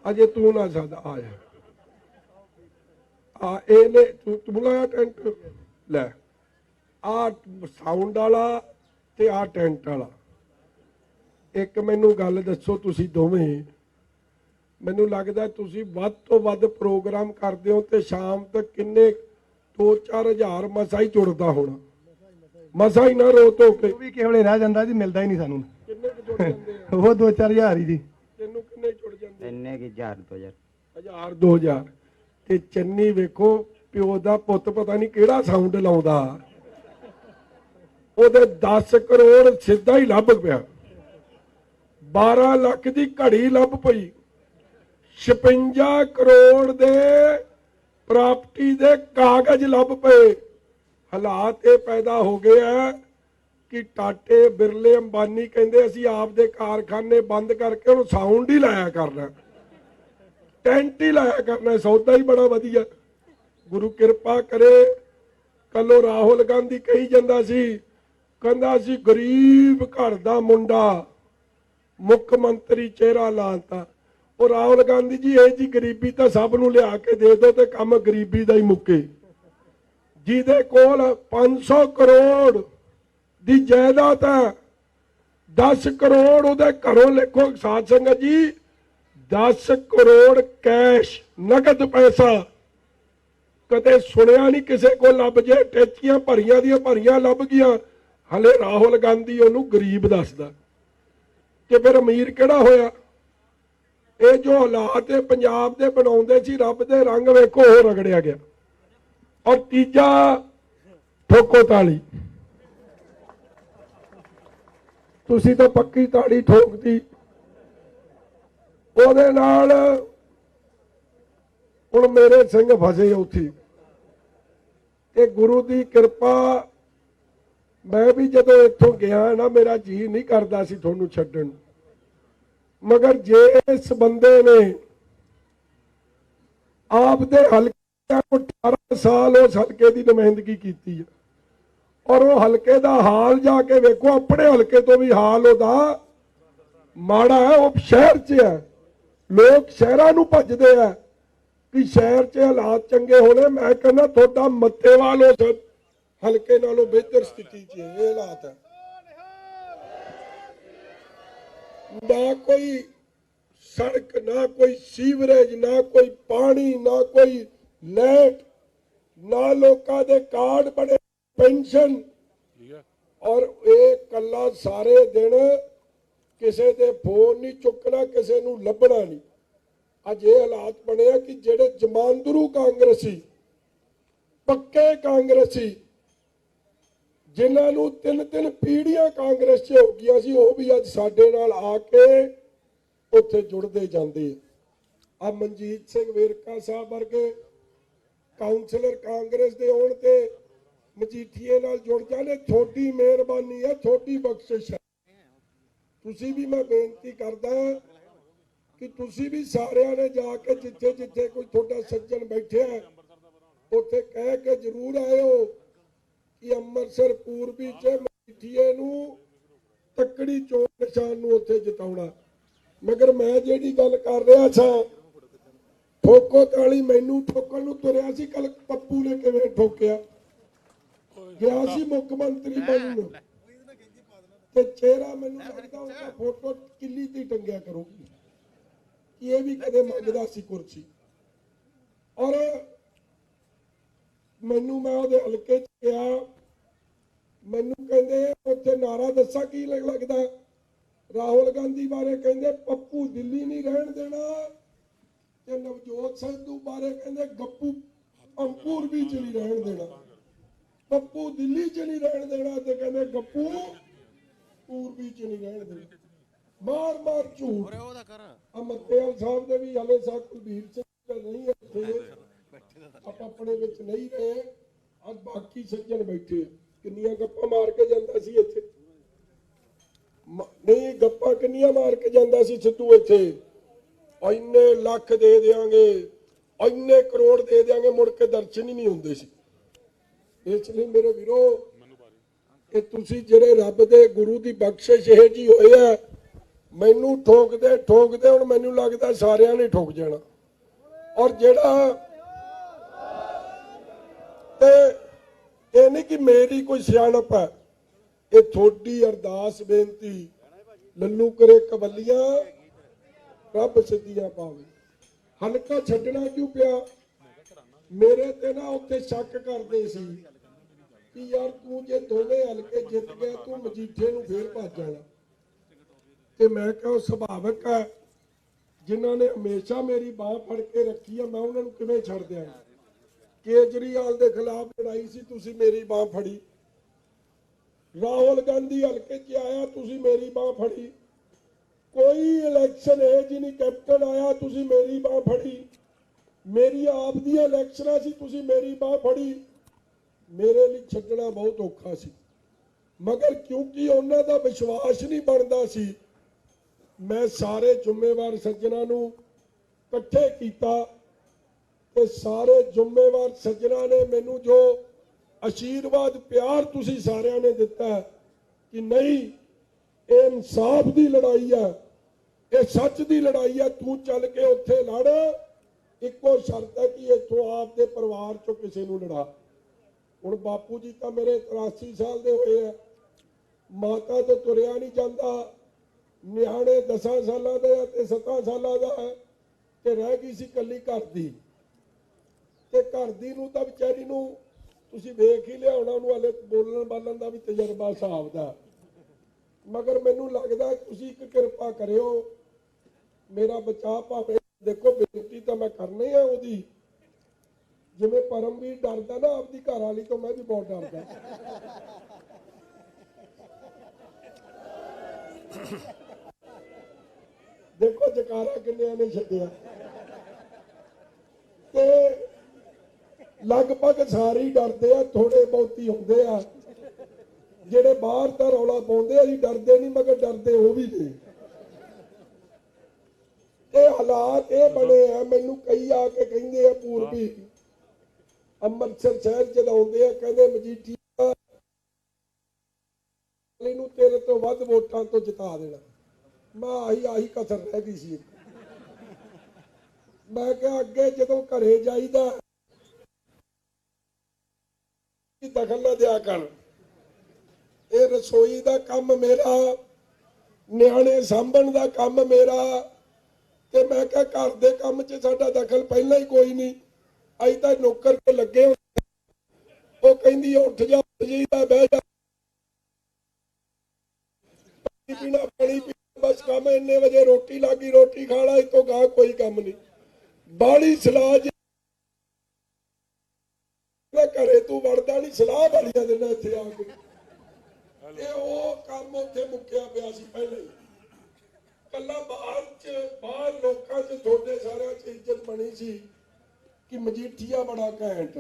ਅਜੇ ਤੂੰ ਨਾ ਸਕਦਾ, ਆ ਜਾ। ਇਹਨੇ ਤੂੰ ਲਾਇਆ ਟੈਂਟ? ਲੈ, ਆ ਸਾਊਂਡ ਵਾਲਾ ਤੇ ਆ ਟੈਂਟ ਵਾਲਾ। ਇੱਕ ਮੈਨੂੰ ਗੱਲ ਦੱਸੋ, ਤੁਸੀਂ ਦੋਵੇਂ, ਮੈਨੂੰ ਲੱਗਦਾ ਤੁਸੀਂ ਵੱਧ ਤੋਂ ਵੱਧ ਪ੍ਰੋਗਰਾਮ ਕਰਦੇ ਹੋ ਤੇ ਸ਼ਾਮ ਤੱਕ ਕਿੰਨੇ 2-4 ਹਜ਼ਾਰ ਮਸਾ ਹੀ ਜੁੜਦਾ ਹੋਣਾ। ਮਸਾ ਹੀ ਨਾ ਰੋ ਧੋ ਕੇ ਵੀ ਕਿਹੜੇ ਰਹਿ ਜਾਂਦਾ ਜੀ, ਮਿਲਦਾ ਹੀ ਨਹੀਂ ਸਾਨੂੰ। ਕਿੰਨੇ ਕੁ ਜੁੜ ਜਾਂਦੇ ਆ? ਉਹ 2-4 ਹਜ਼ਾਰ ਹੀ ਜੀ। ਤੈਨੂੰ ਕਿੰਨੇ ਜੁੜ ਜਾਂਦੇ? ਇੰਨੇ ਕਿ 1000 2000 ਤੇ ਚੰਨੀ ਵੇਖੋ, ਪਿਓ ਦਾ ਪੁੱਤ ਪਤਾ ਨਹੀਂ ਕਿਹੜਾ ਸਾਊਂਡ ਲਾਉਂਦਾ, ਉਹਦੇ 10 ਕਰੋੜ ਸਿੱਧਾ ਹੀ ਲੱਭ ਪਿਆ। 12 ਲੱਖ ਦੀ ਘੜੀ ਲੱਭ ਪਈ। 56 ਕਰੋੜ ਦੇ ਪ੍ਰਾਪਰਟੀ ਦੇ ਕਾਗਜ਼ ਲੱਭ ਪਏ। ਹਾਲਾਤ ਇਹ ਪੈਦਾ ਹੋ ਗਏ ਆ ਕਿ ਟਾਟੇ, ਬਿਰਲੇ, ਅੰਬਾਨੀ ਕਹਿੰਦੇ ਅਸੀਂ ਆਪ ਦੇ ਕਾਰਖਾਨੇ ਬੰਦ ਕਰਕੇ ਉਹਨੂੰ ਸਾਊਂਡ ਹੀ ਲਾਇਆ ਕਰਨਾ, ਟੈਂਟ ਹੀ ਲਾਇਆ ਕਰਨਾ, ਸੌਦਾ ਹੀ ਬੜਾ ਵਧੀਆ। ਗੁਰੂ ਕਿਰਪਾ ਕਰੇ। ਕੱਲੋ ਰਾਹੁਲ ਗਾਂਧੀ ਕਹੀ ਜਾਂਦਾ ਸੀ, ਕਹਿੰਦਾ ਸੀ ਗਰੀਬ ਘਰ ਦਾ ਮੁੰਡਾ ਮੁੱਖ ਮੰਤਰੀ ਚਿਹਰਾ ਲਾਤਾ। ਉਹ ਰਾਹੁਲ ਗਾਂਧੀ ਜੀ, ਇਹ ਜੀ ਗਰੀਬੀ ਤਾਂ ਸਭ ਨੂੰ ਲਿਆ ਕੇ ਦੇ ਦੋ ਤੇ ਕੰਮ ਗਰੀਬੀ ਦਾ ਹੀ ਮੁੱਕੇ। ਜਿਹਦੇ ਕੋਲ 500 ਕਰੋੜ ਦੀ ਜਾਇਦਾਦ ਹੈ, 10 ਕਰੋੜ ਉਹਦੇ ਘਰੋਂ ਲਿਖੋ ਸਾਧ ਸੰਗਤ ਜੀ, 10 ਕਰੋੜ ਕੈਸ਼ ਨਕਦ ਪੈਸਾ ਕਦੇ ਸੁਣਿਆ ਨਹੀਂ ਕਿਸੇ ਕੋਲ। ਲੱਭ ਜੇ ਟੈਚੀਆਂ ਭਰੀਆਂ ਦੀਆਂ ਭਰੀਆਂ ਲੱਭ ਗਈਆਂ। ਹਲੇ ਰਾਹੁਲ ਗਾਂਧੀ ਉਹਨੂੰ ਗਰੀਬ ਦੱਸਦਾ ਤੇ ਫਿਰ ਅਮੀਰ ਕਿਹੜਾ ਹੋਇਆ। ਇਹ ਜੋ ਹਾਲਾਤ ਇਹ ਪੰਜਾਬ ਦੇ ਬਣਾਉਂਦੇ ਸੀ, ਰੱਬ ਦੇ ਰੰਗ ਵੇਖੋ ਉਹ ਰਗੜਿਆ ਗਿਆ। ਔਰ ਤੀਜਾ ਠੋਕੋ ਤਾਲੀ, ਤੁਸੀਂ ਤਾਂ ਪੱਕੀ ਤਾੜੀ ਠੋਕਦੀ। ਉਹਦੇ ਨਾਲ ਹੁਣ ਮੇਰੇ ਸਿੰਘ ਫਸੇ ਉੱਥੇ। ਇਹ ਗੁਰੂ ਦੀ ਕਿਰਪਾ। ਮੈਂ ਵੀ ਜਦੋਂ ਇੱਥੋਂ ਗਿਆ ਨਾ, ਮੇਰਾ ਜੀ ਨਹੀਂ ਕਰਦਾ ਸੀ ਤੁਹਾਨੂੰ ਛੱਡਣ ਨੂੰ, ਮਗਰ ਜੇ ਇਸ ਬੰਦੇ ਨੇ ਆਪ ਦੇ ਹਲਕੇ 18 ਸਾਲ ਉਸ ਹਲਕੇ ਦੀ ਨੁਮਾਇੰਦਗੀ ਕੀਤੀ ਹੈ, ਔਰ ਉਹ ਹਲਕੇ ਦਾ ਹਾਲ ਜਾ ਕੇ ਵੇਖੋ। ਆਪਣੇ ਹਲਕੇ ਤੋਂ ਵੀ ਹਾਲ ਉਹਦਾ ਮਾੜਾ ਹੈ। ਉਹ ਸ਼ਹਿਰ 'ਚ ਹੈ, ਲੋਕ ਸ਼ਹਿਰਾਂ ਨੂੰ ਭੱਜਦੇ ਆ ਕਿ ਸ਼ਹਿਰ 'ਚ ਹਾਲਾਤ ਚੰਗੇ ਹੋਣੇ। ਮੈਂ ਕਹਿੰਦਾ ਤੁਹਾਡਾ ਮੱਤੇਵਾਲ ਉਸ ਹਲਕੇ ਨਾਲੋਂ ਬਿਹਤਰ ਸਥਿਤੀ 'ਚ ਇਹ ਹਾਲਾਤ ਹੈ। ਨਾ ਕੋਈ ਸੜਕ, ਨਾ ਕੋਈ ਸੀਵਰੇਜ, ਨਾ ਕੋਈ ਪਾਣੀ, ਨਾ ਕੋਈ ਲਾਈਟ, ਨਾ ਲੋਕਾਂ ਦੇ ਕਾਰਡ ਬਣੇ, ਪੈਨਸ਼ਨ। ਔਰ ਇਹ ਕੱਲਾ ਸਾਰੇ ਦਿਨ ਕਿਸੇ ਦੇ ਫੋਨ ਨਹੀਂ ਚੁੱਕਣਾ, ਕਿਸੇ ਨੂੰ ਲੱਭਣਾ ਨਹੀਂ। ਅੱਜ ਇਹ ਹਾਲਾਤ ਬਣਿਆ ਕਿ ਜਿਹੜੇ ਜਮਾਂਦਰੂ ਕਾਂਗਰਸੀ, ਪੱਕੇ ਕਾਂਗਰਸੀ, ਜਿਨ੍ਹਾਂ ਨੂੰ 3-3 ਪੀੜ੍ਹੀਆਂ ਕਾਂਗਰਸ 'ਚ ਹੋ ਗਈਆਂ ਸੀ, ਉਹ ਵੀ ਅੱਜ ਸਾਡੇ ਨਾਲ ਆ ਕੇ ਉੱਥੇ ਜੁੜਦੇ ਜਾਂਦੇ ਆ। ਮਨਜੀਤ ਸਿੰਘ ਵੇਰਕਾ ਸਾਹਿਬ ਵਰਗੇ ਕਾਉਂਸਲਰ ਕਾਂਗਰਸ ਦੇ ਹੋਣ ਤੇ ਮਜੀਠੀਏ ਨਾਲ ਜੁੜ ਜਾਣੇ। ਤੁਹਾਡੀ ਮਿਹਰਬਾਨੀ ਹੈ, ਤੁਹਾਡੀ ਬਖਸ਼ਿਸ਼ ਹੈ। ਤੁਸੀਂ ਵੀ, ਮੈਂ ਬੇਨਤੀ ਕਰਦਾ ਕਿ ਤੁਸੀਂ ਵੀ ਸਾਰਿਆਂ ਨੇ ਜਾ ਕੇ ਜਿੱਥੇ ਜਿੱਥੇ ਕੋਈ ਤੁਹਾਡਾ ਸੱਜਣ ਬੈਠਿਆ ਉੱਥੇ ਕਹਿ ਕੇ ਜ਼ਰੂਰ ਆਇਓ ਕਿ ਅੰਮ੍ਰਿਤਸਰ ਪੂਰਬੀ 'ਚ ਮਜੀਠੀਏ ਨੂੰ ਤੱਕੜੀ ਚੋਣ ਨਿਸ਼ਾਨ ਨੂੰ ਉੱਥੇ ਜਿਤਾਉਣਾ। ਮਗਰ ਮੈਂ ਜਿਹੜੀ ਗੱਲ ਕਰ ਰਿਹਾ ਸਾਂ, ਠੋਕੋ ਤਾਲੀ, ਮੈਨੂੰ ਠੋਕਣ ਨੂੰ ਤੁਰਿਆ ਸੀ। ਕੱਲ ਪੱਪੂ ਨੇ ਕਿਵੇਂ ਠੋਕਿਆ, ਗਿਆ ਸੀ ਮੁੱਖ ਮੰਤਰੀ ਬਣਨ ਤੇ ਚਿਹਰਾ ਮੈਨੂੰ ਲੱਗਦਾ ਉਹਦਾ ਫੋਟੋ ਕਿੱਲੀ ਤੇ ਟੰਗਿਆ ਕਰੂਗੀ ਕਿ ਇਹ ਵੀ ਕਦੇ ਮੰਗਦਾ ਸੀ ਕੁਰਸੀ। ਔਰ ਮੈਨੂੰ, ਮੈਂ ਉਹਦੇ ਹਲਕੇ 'ਚ ਗਿਆ, ਮੈਨੂੰ ਕਹਿੰਦੇ ਉੱਥੇ ਨਾਰਾ ਦੱਸਾਂ ਕੀ ਲੱਗਦਾ ਰਾਹੁਲ ਗਾਂਧੀ ਬਾਰੇ। ਕਹਿੰਦੇ ਪੱਪੂ ਦਿੱਲੀ ਨਹੀਂ ਰਹਿਣ ਦੇਣਾ, ਤੇ ਨਵਜੋਤ ਸਿੱਧੂ ਬਾਰੇ ਕਹਿੰਦੇ ਗੱਪੂ ਅੰਕੁਰ ਵੀ ਚ ਨਹੀਂ ਰਹਿਣ ਦੇਣਾ। ਪੱਪੂ ਦਿੱਲੀ 'ਚ ਨਹੀਂ ਰਹਿਣ ਦੇਣਾ ਤੇ ਕਹਿੰਦੇ ਗੱਪੂ ਪੂਰਬੀ 'ਚ ਨਹੀਂ ਰਹਿਣ ਦੇਣਾ। ਮਾਰ ਮਾਰ ਝੂਠ। ਮੱਤੇਵਾਲ ਸਾਹਿਬ ਦੇ ਵੀ ਹਲੇ ਸਾਹਿਬ ਕੁਲਬੀਰ ਸਿੰਘ ਨਹੀਂ ਇੱਥੇ, ਆਪਾਂ ਆਪਣੇ ਵਿੱਚ ਨਹੀਂ ਰਹੇ। ਅੱਜ ਬਾਕੀ ਸੱਜਣ ਬੈਠੇ, ਕਿੰਨੀਆਂ ਗੱਪਾਂ ਮਾਰ ਕੇ ਜਾਂਦਾ ਸੀ ਇੱਥੇ। ਨਹੀਂ, ਗੱਪਾਂ ਕਿੰਨੀਆਂ ਮਾਰ ਕੇ ਜਾਂਦਾ ਸੀ ਸਿੱਧੂ ਇੱਥੇ। ਇੰਨੇ ਲੱਖ ਦੇ ਦਿਆਂਗੇ, ਇੰਨੇ ਕਰੋੜ ਦੇ ਦਿਆਂਗੇ, ਮੁੜ ਕੇ ਦਰਸ਼ਨ ਹੀ ਨਹੀਂ ਹੁੰਦੇ ਸੀ। ਇਸ ਲਈ ਮੇਰੇ ਵੀਰੋ, ਇਹ ਤੁਸੀਂ ਜਿਹੜੇ ਰੱਬ ਦੇ ਗੁਰੂ ਦੀ ਬਖਸ਼ਿਸ਼ ਇਹ ਜੀ ਹੋਏ ਆ, ਮੈਨੂੰ ਠੋਕਦੇ ਠੋਕਦੇ ਹੁਣ ਮੈਨੂੰ ਲੱਗਦਾ ਸਾਰਿਆਂ ਨੇ ਠੋਕ ਜਾਣਾ। ਔਰ ਜਿਹੜਾ ਤੇ ਇਹ ਨਹੀਂ ਕਿ ਮੇਰੀ ਕੋਈ ਸਿਆਣਪ ਹੈ, ਇਹ ਤੁਹਾਡੀ ਅਰਦਾਸ ਬੇਨਤੀ। ਲੱਲੂ ਕਰੇ ਕਬੱਲੀਆਂ, ਰੱਬ ਸਿੱਧੀਆਂ ਪਾਵੇ। ਹਲਕਾ ਛੱਡਣਾ ਕਿਉਂ ਪਿਆ? ਮੇਰੇ ਤੇ ਨਾ ਉੱਥੇ ਸ਼ੱਕ ਕਰਦੇ ਸੀ ਕਿ ਯਾਰ ਤੂੰ ਜੇ ਦੋਵੇਂ ਹਲਕੇ ਜਿੱਤ ਗਿਆ, ਤੂੰ ਮਜੀਠੇ ਨੂੰ ਫੇਰ ਭੱਜ ਜਾਣਾ। ਤੇ ਮੈਂ ਕਿਹਾ ਸੁਭਾਵਿਕ ਹੈ, ਜਿਨ੍ਹਾਂ ਨੇ ਹਮੇਸ਼ਾ ਮੇਰੀ ਬਾਹ ਫੜ ਕੇ ਰੱਖੀ ਆ, ਮੈਂ ਉਹਨਾਂ ਨੂੰ ਕਿਵੇਂ ਛੱਡ ਦਿਆਂਗਾ। ਕੇਜਰੀਵਾਲ ਦੇ ਖਿਲਾਫ ਲੜਾਈ ਸੀ, ਤੁਸੀਂ ਮੇਰੀ ਬਾਹ ਫੜੀ। ਰਾਹੁਲ ਗਾਂਧੀ ਹਲਕੇ 'ਚ ਆਇਆ, ਤੁਸੀਂ ਮੇਰੀ ਬਾਹ ਫੜੀ। ਕੋਈ ਇਲੈਕਸ਼ਨ ਹੈ ਜਿਹਨੀ ਕੈਪਟਨ ਆਇਆ, ਤੁਸੀਂ ਮੇਰੀ ਬਾਹ ਫੜੀ। ਮੇਰੀ ਆਪ ਦੀਆਂ ਇਲੈਕਸ਼ਨਾਂ ਸੀ, ਤੁਸੀਂ ਮੇਰੀ ਬਾਹ ਫੜੀ। ਮੇਰੇ ਲਈ ਛੱਡਣਾ ਬਹੁਤ ਔਖਾ ਸੀ, ਮਗਰ ਕਿਉਂਕਿ ਉਹਨਾਂ ਦਾ ਵਿਸ਼ਵਾਸ ਨਹੀਂ ਬਣਦਾ ਸੀ, ਮੈਂ ਸਾਰੇ ਜ਼ਿੰਮੇਵਾਰ ਸੱਜਣਾਂ ਨੂੰ ਇਕੱਠੇ ਕੀਤਾ ਤੇ ਸਾਰੇ ਜ਼ਿੰਮੇਵਾਰ ਸੱਜਣਾਂ ਨੇ ਮੈਨੂੰ ਜੋ ਆਸ਼ੀਰਵਾਦ ਪਿਆਰ ਤੁਸੀਂ ਸਾਰਿਆਂ ਨੇ ਦਿੱਤਾ ਕਿ ਨਹੀਂ, ਇਹ ਇਨਸਾਫ ਦੀ ਲੜਾਈ ਹੈ, ਇਹ ਸੱਚ ਦੀ ਲੜਾਈ ਹੈ, ਤੂੰ ਚੱਲ ਕੇ ਉੱਥੇ ਲੜ। ਇੱਕੋ ਸ਼ਰਤ ਹੈ ਕਿ ਇੱਥੋਂ ਆਪ ਦੇ ਪਰਿਵਾਰ ਚੋਂ ਕਿਸੇ ਨੂੰ ਲੜਾ। ਹੁਣ ਬਾਪੂ ਜੀ ਤਾਂ ਮੇਰੇ 83 ਸਾਲ ਦੇ ਹੋਏ ਆ, ਮਾਤਾ ਤੋਂ ਤੁਰਿਆ ਨਹੀਂ ਜਾਂਦਾ, ਨਿਆਣੇ 10 ਸਾਲਾਂ ਦੇ ਤੇ 7 ਸਾਲਾਂ ਦਾ ਹੈ ਤੇ ਰਹਿ ਗਈ ਸੀ ਕੱਲੀ ਘਰ ਦੀ, ਤੇ ਘਰ ਦੀ ਨੂੰ ਤਾਂ ਵਿਚਾਰੀ ਨੂੰ ਤੁਸੀਂ ਵੇਖ ਹੀ ਲਿਆ ਹੋਣਾ, ਉਹਨੂੰ ਹਲੇ ਬੋਲਣ ਬਾਲਣ ਦਾ ਵੀ ਤਜਰਬਾ ਹਿਸਾਬ ਦਾ। ਮਗਰ ਮੈਨੂੰ ਲੱਗਦਾ ਤੁਸੀਂ ਇੱਕ ਕਿਰਪਾ ਕਰਿਓ, ਮੇਰਾ ਬਚਾਅ ਭਾਵੇਂ, ਦੇਖੋ ਬੇਨਤੀ ਤਾਂ ਮੈਂ ਕਰਨੀ ਆ ਉਹਦੀ, ਜਿਵੇਂ ਪਰਮ ਵੀ ਡਰਦਾ ਨਾ ਆਪਦੀ ਘਰ ਵਾਲੀ ਤੋਂ, ਮੈਂ ਵੀ ਬਹੁਤ ਡਰਦਾ। ਦੇਖੋ ਜਕਾਰਾ ਕਿੰਨਿਆਂ ਨੇ ਛੱਡਿਆ, ਤੇ ਲਗਭਗ ਸਾਰੇ ਹੀ ਡਰਦੇ ਆ, ਥੋੜੇ ਬਹੁਤੀ ਹੁੰਦੇ ਆ ਜਿਹੜੇ ਬਾਹਰ ਤਾਂ ਰੌਲਾ ਪਾਉਂਦੇ ਆ, ਅਸੀਂ ਡਰਦੇ ਨਹੀਂ, ਮਗਰ ਡਰਦੇ ਉਹ ਵੀ ਨੇ। ਇਹ ਹਾਲਾਤ ਇਹ ਬਣੇ ਆ, ਮੈਨੂੰ ਕਈ ਆ ਕੇ ਕਹਿੰਦੇ ਆ ਪੂਰਬੀ ਅੰਮ੍ਰਿਤਸਰ ਸ਼ਹਿਰ ਜਦੋਂ ਆਉਂਦੇ ਆ, ਕਹਿੰਦੇ ਮਜੀਠੀਆ ਨੂੰ ਤੇਰੇ ਤੋਂ ਵੱਧ ਵੋਟਾਂ ਤੋਂ ਜਿਤਾ ਦੇਣਾ। ਮੈਂ ਆਹੀ ਕਸਰ ਰਹਿ ਗਈ ਸੀ। ਮੈਂ ਕਿਹਾ ਅੱਗੇ ਜਦੋਂ ਘਰੇ ਜਾਈਦਾ ਦਖਲ ਨਾ ਦਿਆ ਕਰ, ਇਹ ਰਸੋਈ ਦਾ ਕੰਮ ਮੇਰਾ, ਨਿਆਣੇ ਸਾਂਭਣ ਦਾ ਕੰਮ ਮੇਰਾ, ਤੇ ਮੈਂ ਕਿਹਾ ਘਰ ਦੇ ਕੰਮ 'ਚ ਸਾਡਾ ਦਖਲ ਪਹਿਲਾਂ ਹੀ ਕੋਈ ਨਹੀਂ, ਅਜੇ ਤਾਂ ਨੌਕਰ ਤੇ ਲੱਗੇ ਹੋਏ। ਉਹ ਕਹਿੰਦੀ ਉੱਠ ਜਾ ਜੀਦਾ, ਬਹਿ ਜਾ, ਪੀਣਾ ਪਾਣੀ ਪੀ, ਬਸ ਕੰਮ ਇੰਨੇ ਵਜੇ ਰੋਟੀ ਲੱਗੀ, ਰੋਟੀ ਖਾ ਲਾ, ਇਸ ਤੋਂ ਗਾਹ ਕੋਈ ਕੰਮ ਨਹੀਂ। ਬਾਹਲੀ ਸਲਾਹ ਘਰੇ ਤੂੰ ਵੜਦਾ ਨਹੀਂ, ਸਲਾਹ ਵਾਲੀਆਂ ਦਿਨਾਂ ਇੱਥੇ ਆ ਕੇ, ਇਹ ਉਹ ਕੰਮ ਉੱਥੇ ਮੁੱਕਿਆ ਪਿਆ ਸੀ ਪਹਿਲਾਂ ਹੀ। ਕੱਲਾ ਬਾਹਰ ਲੋਕਾਂ 'ਚ ਤੁਹਾਡੇ ਸਾਰਿਆਂ 'ਚ ਇੱਜ਼ਤ ਬਣੀ ਸੀ ਕਿ ਮਜੀਠੀਆ ਬੜਾ ਘੈਂਟ।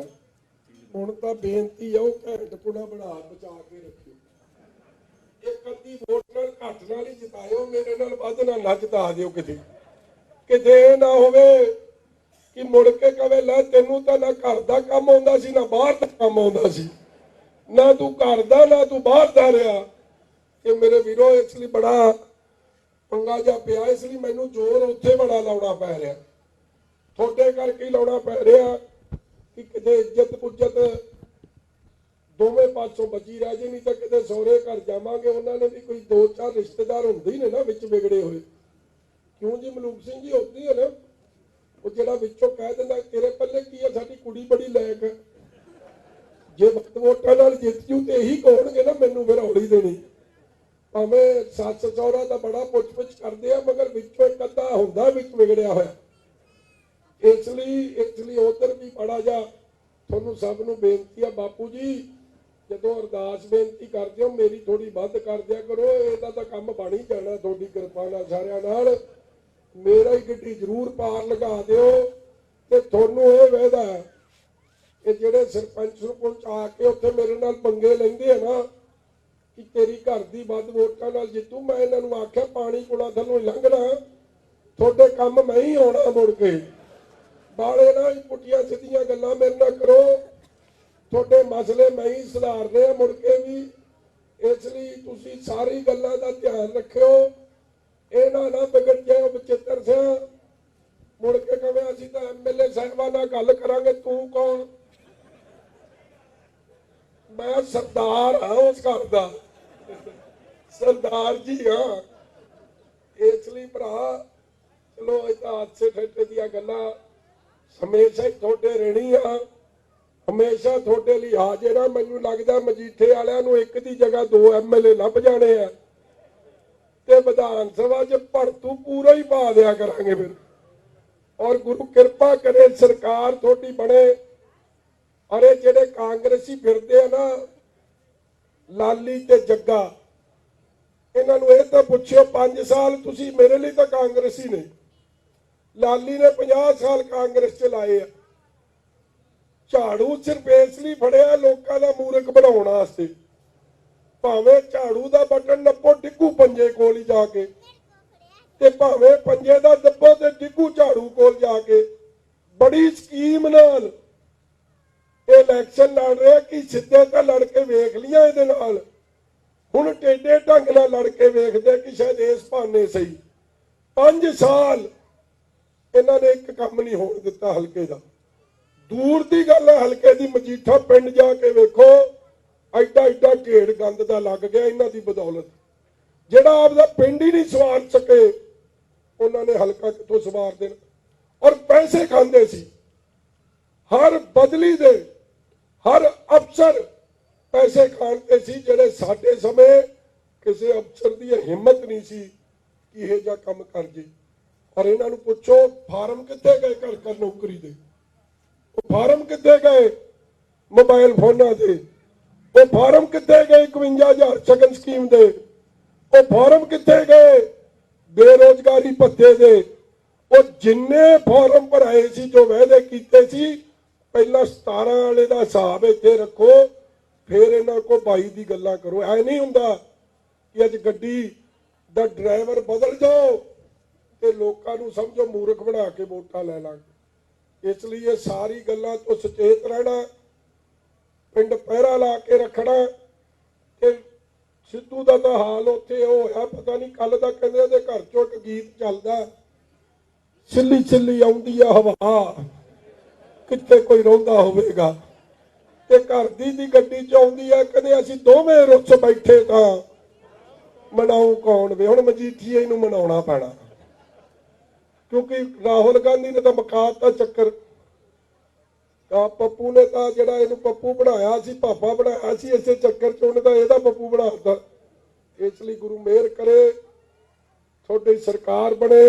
ਹੁਣ ਤਾਂ ਬੇਨਤੀ ਆ, ਉਹ ਘੈਂਟ ਪੁਣਾ ਬਚਾ ਕੇ ਰੱਖਿਓ। ਇੱਕ ਅੱਧੀ ਵੋਟ ਨਾਲ ਘੱਟ ਨਾਲ ਹੀ ਜਿਤਾਇਓ, ਮੇਰੇ ਨਾਲ ਵੱਧ ਨਾਲ ਨਾ ਜਿਤਾ ਦਿਓ। ਕਿਤੇ ਇਹ ਨਾ ਹੋਵੇ ਕਿ ਮੁੜ ਕੇ ਕਵੇ ਲੈ ਤੈਨੂੰ ਤਾਂ ਨਾ ਘਰ ਦਾ ਕੰਮ ਆਉਂਦਾ ਸੀ, ਨਾ ਬਾਹਰ ਦਾ ਕੰਮ ਆਉਂਦਾ ਸੀ, ਨਾ ਤੂੰ ਘਰ ਦਾ ਨਾ ਤੂੰ ਬਾਹਰ ਦਾ ਰਿਹਾ। ਕਿ ਮੇਰੇ ਵੀਰੋ ਇਸ ਲਈ ਬੜਾ ਪੰਗਾ ਜਿਹਾ ਪਿਆ, ਇਸ ਲਈ ਮੈਨੂੰ ਜ਼ੋਰ ਉੱਥੇ ਬੜਾ ਲਾਉਣਾ ਪੈ ਰਿਹਾ, ਤੁਹਾਡੇ ਕਰਕੇ ਹੀ ਲਾਉਣਾ ਪੈ ਰਿਹਾ ਕਿ ਕਿਤੇ ਇੱਜ਼ਤ ਪੁੱਜਤ ਦੋਵੇਂ ਪਾਸੋਂ ਬਚੀ ਰਹਿ ਜੇ। ਨਹੀਂ ਤਾਂ ਕਿਤੇ ਸਹੁਰੇ ਘਰ ਜਾਵਾਂਗੇ, ਉਹਨਾਂ ਨੇ ਵੀ ਕੋਈ 2-4 ਰਿਸ਼ਤੇਦਾਰ ਹੁੰਦੇ ਹੀ ਨੇ ਨਾ ਵਿੱਚ ਵਿਗੜੇ ਹੋਏ। ਕਿਉਂ ਜੀ ਮਲੂਕ ਸਿੰਘ ਜੀ ਹੁੰਦੀ ਹੈ ਨਾ, ਉਹ ਜਿਹੜਾ ਵਿੱਚੋਂ ਕਹਿ ਦਿੰਦਾ ਤੇਰੇ ਪੱਲੇ ਕੀ ਹੈ, ਸਾਡੀ ਕੁੜੀ ਬੜੀ ਲਾਇਕ ਹੈ, ਜੇ ਵੋਟਾਂ ਨਾਲ ਜਿੱਤ ਜੂ ਤੇ ਇਹੀ ਕਹਣਗੇ ਨਾ ਮੈਨੂੰ ਫਿਰ ਹੌਲੀ ਦੇਣੀ। ਭਾਵੇਂ ਸੱਸ ਸਹੁਰਾ ਤਾਂ ਬੜਾ ਪੁੱਛ ਕਰਦੇ ਆ, ਮਗਰ ਵਿੱਚੋਂ ਇੱਕ ਅੱਧਾ ਹੁੰਦਾ ਵਿੱਚ ਵਿਗੜਿਆ ਹੋਇਆ। ਇਸ ਲਈ ਉਧਰ ਵੀ ਬੜਾ ਜਾ ਤੁਹਾਨੂੰ ਸਭ ਨੂੰ ਬੇਨਤੀ ਆ, ਬਾਪੂ ਜੀ ਜਦੋਂ ਅਰਦਾਸ ਬੇਨਤੀ ਕਰਦੇ ਹੋ ਮੇਰੀ ਥੋੜੀ ਵੱਧ ਕਰ ਦਿਆ ਕਰੋ, ਇਹਦਾ ਤਾਂ ਕੰਮ ਬਣ ਹੀ ਜਾਣਾ ਤੁਹਾਡੀ ਕਿਰਪਾ ਨਾਲ ਸਾਰਿਆਂ ਨਾਲ। ਮੇਰਾ ਹੀ ਗੱਡੀ ਜ਼ਰੂਰ ਪਾਰ ਲਗਾ ਦਿਓ। ਤੇ ਤੁਹਾਨੂੰ ਇਹ ਵਾਅਦਾ ਹੈ ਕਿ ਜਿਹੜੇ ਸਰਪੰਚ ਆ ਕੇ ਉੱਥੇ ਮੇਰੇ ਨਾਲ ਪੰਗੇ ਲੈਂਦੇ ਆ ਨਾ ਕਿ ਤੇਰੀ ਘਰ ਦੀ ਵੱਧ ਵੋਟਾਂ ਨਾਲ ਜਿੱਤੂ, ਮੈਂ ਇਹਨਾਂ ਨੂੰ ਆਖਿਆ ਪਾਣੀ ਕੋਲਾ ਥੱਲੋਂ ਲੰਘਣਾ, ਤੁਹਾਡੇ ਕੰਮ ਮੈਂ ਹੀ ਆਉਣਾ ਮੁੜ ਕੇ। ਬਾਲੇ ਨਾ ਪੁੱਠੀਆਂ ਸਿੱਧੀਆਂ ਗੱਲਾਂ ਮੇਰੇ ਨਾਲ ਕਰੋ, ਤੁਹਾਡੇ ਮਸਲੇ ਮੈਂ ਹੀ ਸੁਧਾਰਨੇ ਆ ਮੁੜ ਕੇ ਵੀ। ਇਸ ਲਈ ਤੁਸੀਂ ਸਾਰੀ ਗੱਲਾਂ ਦਾ ਧਿਆਨ ਰੱਖਿਓ, ਇਹਨਾਂ ਨਾ ਵਿਗੜ ਜਾਓ ਬਚਿੱਤਰ ਸਿੰਘ, ਮੁੜ ਕੇ ਕਹੇ ਅਸੀਂ ਤਾਂ MLA ਸਾਹਿਬਾਂ ਨਾਲ ਗੱਲ ਕਰਾਂਗੇ, ਤੂੰ ਕੌਣ? ਮੈਂ ਸਰਦਾਰ ਹਾਂ ਉਸ ਘਰ ਦਾ, ਸਰਦਾਰ ਜੀ ਹਾਂ। ਇਸ ਲਈ ਭਰਾ ਚਲੋ ਇਹ ਤਾਂ ਹਾਦਸੇ ਠੇਠੇ ਦੀਆਂ ਗੱਲਾਂ ਹਮੇਸ਼ਾ ਹੀ ਤੁਹਾਡੇ ਰਹਿਣੀ ਆ, ਹਮੇਸ਼ਾ ਤੁਹਾਡੇ ਲਈ ਹਾਜ਼ਰ ਆ। ਮੈਨੂੰ ਲੱਗਦਾ ਮਜੀਠੇ ਵਾਲਿਆਂ ਨੂੰ ਇੱਕ ਦੀ ਜਗ੍ਹਾ 2 MLA ਲੱਭ ਜਾਣੇ ਆ ਤੇ ਵਿਧਾਨ ਸਭਾ 'ਚ ਭਰਤੂ ਪੂਰਾ ਹੀ ਪਾ ਦਿਆ ਕਰਾਂਗੇ ਫਿਰ। ਔਰ ਗੁਰੂ ਕਿਰਪਾ ਕਰੇ ਸਰਕਾਰ ਤੁਹਾਡੀ ਬਣੇ। ਅਰੇ ਜਿਹੜੇ ਕਾਂਗਰਸੀ ਫਿਰਦੇ ਆ ਨਾ ਲਾਲੀ ਤੇ ਜੱਗਾ, ਇਹਨਾਂ ਨੂੰ ਇਹ ਤਾਂ ਪੁੱਛਿਓ 5 ਸਾਲ ਤੁਸੀਂ ਮੇਰੇ ਲਈ ਤਾਂ ਕਾਂਗਰਸੀ ਨੇ, ਲਾਲੀ ਨੇ 50 ਸਾਲ ਕਾਂਗਰਸ ਚ ਲਾਏ ਆ। ਝਾੜੂ ਸਿਰਫ ਇਸ ਲਈ ਫੜਿਆ ਲੋਕਾਂ ਦਾ ਮੂਰਖ ਬਣਾਉਣ ਵਾਸਤੇ, ਭਾਵੇਂ ਝਾੜੂ ਦਾ ਬਟਨ ਨੱਪੋ ਡਿੱਗੂ ਪੰਜੇ ਕੋਲ ਹੀ ਜਾ ਕੇ, ਤੇ ਭਾਵੇਂ ਪੰਜੇ ਦਾ ਦੱਬੋ ਤੇ ਡਿੱਗੂ ਝਾੜੂ ਕੋਲ ਜਾ ਕੇ। ਬੜੀ ਸਕੀਮ ਨਾਲ ਇਹ ਇਲੈਕਸ਼ਨ ਲੜ ਰਿਹਾ ਕਿ ਸਿੱਧੇ ਤਾਂ ਲੜ ਕੇ ਵੇਖ ਲਿਆ ਇਹਦੇ ਨਾਲ, ਹੁਣ ਟੇਢੇ ਢੰਗ ਨਾਲ ਲੜ ਕੇ ਵੇਖਦੇ ਕਿ ਸ਼ਾਇਦ ਇਸ ਬਹਾਨੇ ਸਹੀ। 5 ਸਾਲ ਇਹਨਾਂ ਨੇ ਇੱਕ ਕੰਮ ਨਹੀਂ ਹੋਣ ਦਿੱਤਾ ਹਲਕੇ ਦਾ। ਦੂਰ ਦੀ ਗੱਲ ਹੈ, ਹਲਕੇ ਦੀ ਮਜੀਠਾ ਪਿੰਡ ਜਾ ਕੇ ਵੇਖੋ, ਐਡਾ ਢੇੜ ਗੰਦ ਦਾ ਲੱਗ ਗਿਆ ਇਹਨਾਂ ਦੀ ਬਦੌਲਤ। ਜਿਹੜਾ ਆਪਦਾ ਪਿੰਡ ਹੀ ਨਹੀਂ ਸਵਾਰ ਸਕੇ ਉਹਨਾਂ ਨੇ ਹਲਕਾ ਕਿੱਥੋਂ ਸਵਾਰ ਦੇਣਾ। ਔਰ ਪੈਸੇ ਖਾਂਦੇ ਸੀ, ਹਰ ਬਦਲੀ ਦੇ ਹਰ ਅਫਸਰ ਪੈਸੇ ਖਾਂਦੇ ਸੀ, ਜਿਹੜੇ ਸਾਡੇ ਸਮੇਂ ਕਿਸੇ ਅਫਸਰ ਦੀ ਹਿੰਮਤ ਨਹੀਂ ਸੀ ਕਿ ਇਹ ਜਿਹਾ ਕੰਮ ਕਰ ਜੇ। ਔਰ ਇਹਨਾਂ ਨੂੰ ਪੁੱਛੋ ਫਾਰਮ ਕਿੱਥੇ ਗਏ ਘਰ ਘਰ ਨੌਕਰੀ ਦੇ, ਉਹ ਫਾਰਮ ਕਿੱਥੇ ਗਏ ਮੋਬਾਈਲ ਫੋਨਾਂ ਦੇ, ਉਹ ਫਾਰਮ ਕਿੱਥੇ ਗਏ 51,000 ਸ਼ਗਨ ਸਕੀਮ ਦੇ, ਉਹ ਫਾਰਮ ਕਿੱਥੇ ਗਏ ਬੇਰੋਜ਼ਗਾਰੀ ਭੱਤੇ ਦੇ। ਉਹ ਜਿੰਨੇ ਫਾਰਮ ਭਰਾਏ ਸੀ ਜੋ ਵਾਅਦੇ ਕੀਤੇ ਸੀ, ਪਹਿਲਾਂ 17 ਵਾਲੇ ਦਾ ਹਿਸਾਬ ਇੱਥੇ ਰੱਖੋ, ਫਿਰ ਇਹਨਾਂ ਕੋ 22 ਦੀ ਗੱਲਾਂ ਕਰੋ। ਐ ਨਹੀਂ ਹੁੰਦਾ ਕਿ ਅੱਜ ਗੱਡੀ ਦਾ ਡਰਾਈਵਰ ਬਦਲ ਜਾਓ ਤੇ ਲੋਕਾਂ ਨੂੰ ਸਮਝੋ ਮੂਰਖ ਬਣਾ ਕੇ ਵੋਟਾਂ ਲੈ ਲਾਂਗੇ। ਇਸ ਲਈ ਇਹ ਸਾਰੀ ਗੱਲਾਂ ਤੋਂ ਸੁਚੇਤ ਰਹਿਣਾ, ਪਿੰਡ ਪਹਿਰਾ ਲਾ ਕੇ ਰੱਖਣਾ। ਤੇ ਸਿੱਧੂ ਦਾ ਤਾਂ ਹਾਲ ਉੱਥੇ ਉਹ ਹੋਇਆ, ਪਤਾ ਨਹੀਂ ਕੱਲ ਦਾ ਕਹਿੰਦੇ ਉਹਦੇ ਘਰ ਚੋਂ ਇੱਕ ਗੀਤ ਚੱਲਦਾ, ਸਿੱਲੀ ਸਿੱਲੀ ਆਉਂਦੀ ਆ ਹਵਾ, ਕਿੱਥੇ ਕੋਈ ਰੋਂਦਾ ਹੋਵੇਗਾ। ਤੇ ਘਰ ਦੀ ਗੱਡੀ ਚ ਆਉਂਦੀ ਆ, ਕਹਿੰਦੇ ਅਸੀਂ ਦੋਵੇਂ ਰੁੱਸ ਬੈਠੇ ਤਾਂ ਮਨਾਉ ਕੌਣ ਵੇ। ਹੁਣ ਮਜੀਠੀਏ ਨੂੰ ਮਨਾਉਣਾ ਪੈਣਾ, ਕਿਉਂਕਿ ਰਾਹੁਲ ਗਾਂਧੀ ਨੇ ਤਾਂ ਮੁਕਾਤਾ ਚੱਕਰ। ਪੱਪੂ ਨੇ ਤਾਂ ਜਿਹੜਾ ਇਹਨੂੰ ਪੱਪੂ ਬਣਾਇਆ ਸੀ, ਭਾਪਾ ਬਣਾਇਆ ਸੀ, ਇਸੇ ਚੱਕਰ ਚ ਉਹਨੇ ਤਾਂ ਇਹਦਾ ਪੱਪੂ ਬਣਾ ਦਿੱਤਾ। ਇਸ ਲਈ ਗੁਰੂ ਮਿਹਰ ਕਰੇ ਤੁਹਾਡੀ ਸਰਕਾਰ ਬਣੇ।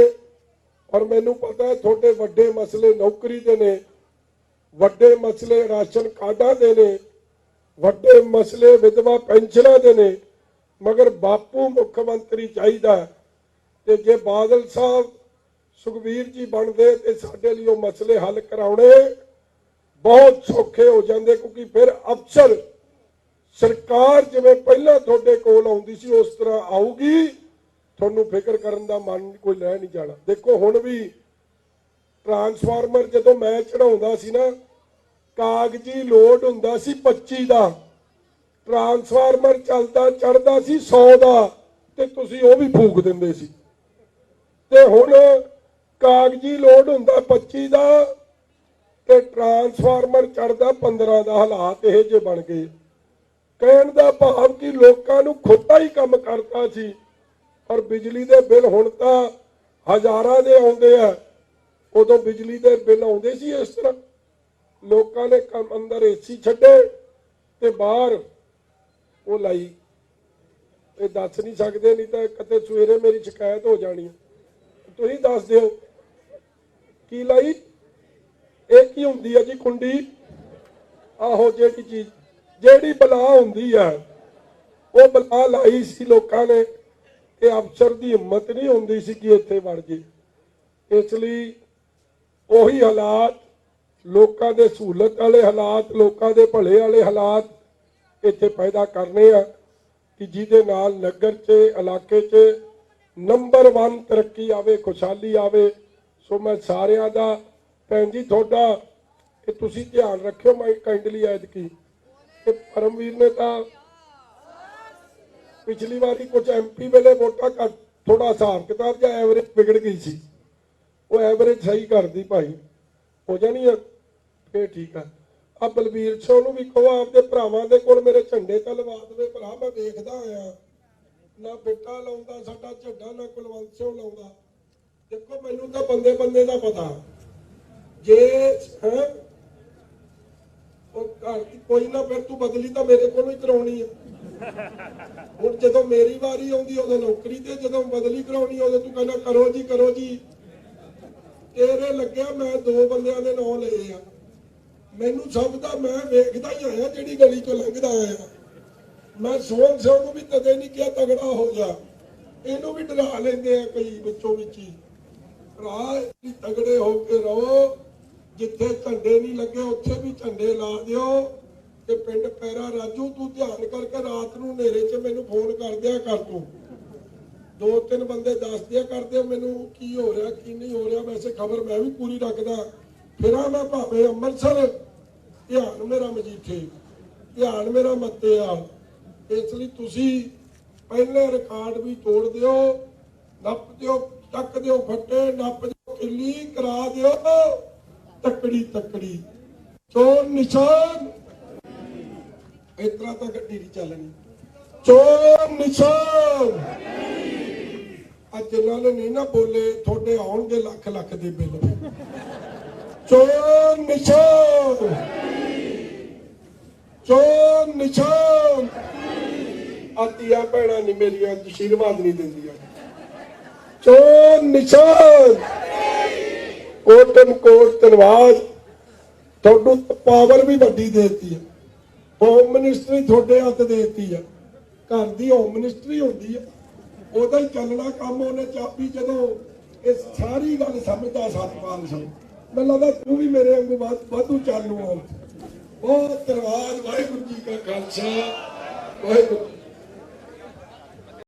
ਔਰ ਮੈਨੂੰ ਪਤਾ ਤੁਹਾਡੇ ਵੱਡੇ ਮਸਲੇ ਨੌਕਰੀ ਦੇ ਨੇ, ਵੱਡੇ ਮਸਲੇ ਰਾਸ਼ਨ ਕਾਰਡਾਂ ਦੇ ਨੇ, ਵੱਡੇ ਮਸਲੇ ਵਿਧਵਾ ਪੈਨਸ਼ਨਾਂ ਦੇ ਨੇ, ਮਗਰ ਬਾਪੂ ਮੁੱਖ ਮੰਤਰੀ ਚਾਹੀਦਾ। ਤੇ ਜੇ ਬਾਦਲ ਸਾਹਿਬ ਸੁਖਬੀਰ ਜੀ ਬਣਦੇ ਤੇ ਸਾਡੇ ਲਈ ਉਹ ਮਸਲੇ ਹੱਲ ਕਰਾਉਣੇ ਬਹੁਤ ਸੌਖੇ ਹੋ ਜਾਂਦੇ, ਕਿਉਂਕਿ ਫਿਰ ਅਫਸਰ ਸਰਕਾਰ ਜਿਵੇਂ ਪਹਿਲਾਂ ਤੁਹਾਡੇ ਕੋਲ ਆਉਂਦੀ ਸੀ ਉਸ ਤਰ੍ਹਾਂ ਆਊਗੀ, ਤੁਹਾਨੂੰ ਫਿਕਰ ਕਰਨ ਦਾ ਮਨ ਕੋਈ ਲੈ ਨਹੀਂ ਜਾਣਾ। ਦੇਖੋ ਹੁਣ ਵੀ ਟਰਾਂਸਫਾਰਮਰ ਜਦੋਂ ਮੈਂ ਚੜਾਉਂਦਾ ਸੀ ਨਾ, ਕਾਗਜ਼ੀ ਲੋਡ ਹੁੰਦਾ ਸੀ 25 ਦਾ, ਟਰਾਂਸਫਾਰਮਰ ਚੱਲਦਾ ਚੜਦਾ ਸੀ 100 ਦਾ, ਤੇ ਤੁਸੀਂ ਉਹ ਵੀ ਫੂਕ ਦਿੰਦੇ ਸੀ। ਤੇ ਹੁਣ ਕਾਗਜ਼ੀ ਲੋਡ ਹੁੰਦਾ 25 ਦਾ ਤੇ ਟਰਾਂਸਫਾਰਮਰ ਚੜਦਾ 15 ਦਾ। ਹਾਲਾਤ ਇਹ ਜੇ ਬਣ ਗਏ। ਕਹਿਣ ਦਾ ਭਾਵ ਕਿ ਲੋਕਾਂ ਨੂੰ ਖੁੱਦਾ ਹੀ ਕੰਮ ਕਰਦਾ ਸੀ। ਔਰ ਬਿਜਲੀ ਦੇ ਬਿੱਲ ਹੁਣ ਤਾਂ ਹਜ਼ਾਰਾਂ ਦੇ ਆਉਂਦੇ ਆ, ਉਦੋਂ ਬਿਜਲੀ ਦੇ ਬਿੱਲ ਆਉਂਦੇ ਸੀ ਇਸ ਤਰ੍ਹਾਂ। ਲੋਕਾਂ ਨੇ ਕੰਮ ਅੰਦਰ ਏਸੀ ਛੱਡੇ ਤੇ ਬਾਹਰ ਉਹ ਲਾਈ। ਇਹ ਦੱਸ ਨਹੀਂ ਸਕਦੇ, ਨਹੀਂ ਤਾਂ ਕਦੇ ਸਵੇਰੇ ਮੇਰੀ ਸ਼ਿਕਾਇਤ ਹੋ ਜਾਣੀ ਹੈ। ਤੁਸੀਂ ਦੱਸ ਦਿਓ ਕੀ ਲਾਈ? ਇਹ ਕੀ ਹੁੰਦੀ ਹੈ ਜੀ? ਕੁੰਡੀ। ਆਹੋ, ਜਿਹੜੀ ਚੀਜ਼ ਜਿਹੜੀ ਬਲਾ ਹੁੰਦੀ ਹੈ ਉਹ ਬਲਾ ਲਾਈ ਸੀ ਲੋਕਾਂ ਨੇ। ਇਹ ਅਫਸਰ ਦੀ ਹਿੰਮਤ ਨਹੀਂ ਹੁੰਦੀ ਸੀ ਕਿ ਇੱਥੇ ਵੜ ਜੇ। ਇਸ ਲਈ ਉਹੀ ਹਾਲਾਤ, ਲੋਕਾਂ ਦੇ ਸਹੂਲਤ ਵਾਲੇ ਹਾਲਾਤ, ਲੋਕਾਂ ਦੇ ਭਲੇ ਵਾਲੇ ਹਾਲਾਤ ਇੱਥੇ ਪੈਦਾ ਕਰਨੇ ਆ ਕਿ ਜਿਹਦੇ ਨਾਲ ਨਗਰ 'ਚ ਇਲਾਕੇ 'ਚ ਨੰਬਰ 1 ਤਰੱਕੀ ਆਵੇ, ਖੁਸ਼ਹਾਲੀ ਆਵੇ। ਸੋ ਮੈਂ ਸਾਰਿਆਂ ਦਾ ਭੈਣ ਜੀ ਤੁਹਾਡਾ ਇਹ ਤੁਸੀਂ ਧਿਆਨ ਰੱਖਿਓ। ਮੈਂ ਕਾਈਂਡਲੀ ਐਤਕੀ ਤੇ ਪਰਮਵੀਰ ਨੇ ਤਾਂ ਪਿਛਲੀ ਵਾਰੀ ਕੁਝ ਐਮਪੀ ਵੇਲੇ ਵੋਟਾਂ ਘੱਟ, ਥੋੜਾ ਹਿਸਾਬ ਕਿਤਾਬ ਜਾਂ ਐਵਰੇਜ ਵਿਗੜ ਗਈ ਸੀ, ਉਹ ਐਵਰੇਜ ਸਹੀ ਕਰਦੀ ਭਾਈ, ਹੋ ਜਾਣੀ ਆ ਫੇਰ ਠੀਕ ਆ। ਆ ਬਲਬੀਰ ਸਿੰਘ ਨੂੰ ਵੀ ਕਹੋ ਆਪਦੇ ਭਰਾਵਾਂ ਦੇ ਕੋਲ ਮੇਰੇ ਝੰਡੇ ਤਾਂ ਲਵਾ ਦੇਵੇ। ਭਰਾ ਮੈਂ ਵੇਖਦਾ ਆਇਆ, ਨਾ ਬਿੱਟਾ ਲਾਉਂਦਾ ਸਾਡਾ ਝੰਡਾ, ਨਾ ਕੁਲਵੰਤ ਸਿੰਘ ਲਾਉਂਦਾ। ਦੇਖੋ ਮੈਨੂੰ ਤਾਂ ਬੰਦੇ ਬੰਦੇ ਦਾ ਪਤਾ, ਜੇ ਹੈ ਉਹ ਘਰ ਦੀ ਕੋਈ ਨਾ, ਫਿਰ ਤੂੰ ਬਦਲੀ ਤਾਂ ਮੇਰੇ ਕੋਲੋਂ ਹੀ ਕਰਾਉਣੀ ਆ। ਹੁਣ ਜਦੋਂ ਮੇਰੀ ਵਾਰੀ ਆਉਂਦੀ ਉਦੋਂ ਨੌਕਰੀ ਤੇ, ਜਦੋਂ ਬਦਲੀ ਕਰਾਉਣੀ ਉਦੋਂ ਤੂੰ ਕਹਿੰਦਾ ਕਰੋ ਜੀ ਕਰੋ ਜੀ। ਤੇਰੇ ਲੱਗਿਆ ਮੈਂ 2 ਬੰਦਿਆਂ ਦੇ ਨਾਂ ਲਏ ਆ, ਮੈਨੂੰ ਸਭ ਦਾ ਮੈਂ ਵੇਖਦਾ ਹੀ ਆਇਆ, ਜਿਹੜੀ ਗਲੀ ਤੋਂ ਲੰਘਦਾ ਆਇਆ। ਮੈਂ ਸੋਹਣ ਸਿੰਘ ਨੂੰ ਵੀ ਕਦੇ ਨਹੀਂ ਕਿਹਾ ਤਗੜਾ ਹੋ ਜਾ, ਇਹਨੂੰ ਵੀ ਡਰਾ ਲੈਂਦੇ ਆ ਕਈ ਵਿੱਚੋਂ ਵਿੱਚ ਹੀ। ਭਰਾ ਤਗੜੇ ਹੋ ਕੇ ਰਹੋ, ਜਿੱਥੇ ਝੰਡੇ ਨਹੀਂ ਲੱਗੇ ਉੱਥੇ ਵੀ ਝੰਡੇ ਲਾ ਦਿਓ। ਤੇ ਪਿੰਡ ਪੈਰਾ ਰਾਜੂ ਤੂੰ ਧਿਆਨ ਕਰਕੇ ਰਾਤ ਨੂੰ ਹਨੇਰੇ 'ਚ ਮੈਨੂੰ ਫੋਨ ਕਰ ਦਿਆ ਕਰ, ਤੂੰ 2-3 ਬੰਦੇ ਦੱਸ ਦਿਆ ਕਰਦੇ ਮੈਨੂੰ ਕੀ ਹੋ ਰਿਹਾ ਕੀ ਨਹੀਂ ਹੋ ਰਿਹਾ। ਵੈਸੇ ਖਬਰ ਮੈਂ ਵੀ ਪੂਰੀ ਰੱਖਦਾ, ਫਿਰਾਂ ਮੈਂ ਭਾਵੇਂ ਅੰਮ੍ਰਿਤਸਰ, ਧਿਆਨ ਮੇਰਾ ਮਜੀਠੇ, ਧਿਆਨ ਮੇਰਾ ਮੱਤੇਆਲ। ਇਸ ਲਈ ਤੁਸੀਂ ਪਹਿਲੇ ਰਿਕਾਰਡ ਵੀ ਤੋੜ ਦਿਓ, ਨੱਪ ਦਿਓ, ਚੱਕ ਦਿਓ ਫੱਟੇ, ਨੱਪ ਦਿਓ ਕਿੱਲੀ, ਕਰਾ ਦਿਓ ਤੱਕੜੀ ਤੱਕੜੀ, ਚੋਰ ਨਿਸ਼ਾਨ। ਇਸ ਤਰ੍ਹਾਂ ਤਾਂ ਗੱਡੀ ਨਹੀਂ ਚੱਲਣੀ। ਚੋਰ ਨਿਸ਼ਾਨ। ਅੱਜ ਨਾਲੇ ਨਹੀਂ ਨਾ ਬੋਲੇ ਤੁਹਾਡੇ ਆਉਣਗੇ ਲੱਖ ਲੱਖ ਦੇ ਬਿੱਲ। ਚੋਰ ਨਿਸ਼ਾਨ, ਚੋਰ ਨਿਸ਼ਾਨ। ਆਤੀਆਂ ਭੈਣਾਂ ਨਹੀਂ ਮੇਰੀਆਂ ਆਸ਼ੀਰਵਾਦ ਨਹੀਂ ਦਿੰਦੀਆਂ। ਚੋਰ ਨਿਸ਼ਾਨ, ਕੋਟਨ ਕੋਟ ਧੰਨਵਾਦ। ਤੁਹਾਨੂੰ ਪਾਵਰ ਵੀ ਵੱਡੀ ਦੇਤੀ ਹੈ। ਹੋਮ ਮਿਨਿਸਟਰੀ ਤੁਹਾਡੇ ਹੱਥ ਦੇਤੀ ਹੈ। ਘਰ ਦੀ ਹੋਮ ਮਿਨਿਸਟਰੀ ਹੁੰਦੀ ਹੈ, ਉਹਦਾ ਹੀ ਚੱਲਣਾ ਕੰਮ। ਉਹਨੇ ਚਾਬੀ ਜਦੋਂ ਇਹ ਸਾਰੀ ਗੱਲ ਸਮਝਦਾ ਸਤਪਾਲ ਸਿੰਘ, ਮੈਨੂੰ ਲੱਗਦਾ ਤੂੰ ਵੀ ਮੇਰੇ ਵਾਂਗੂ ਵਾਧੂ ਚਾਲੂ ਹੋ। ਬਹੁਤ ਧੰਨਵਾਦ। ਵਾਹਿਗੁਰੂ ਜੀ ਕਾ ਖਾਲਸਾ, ਵਾਹਿਗੁਰੂ।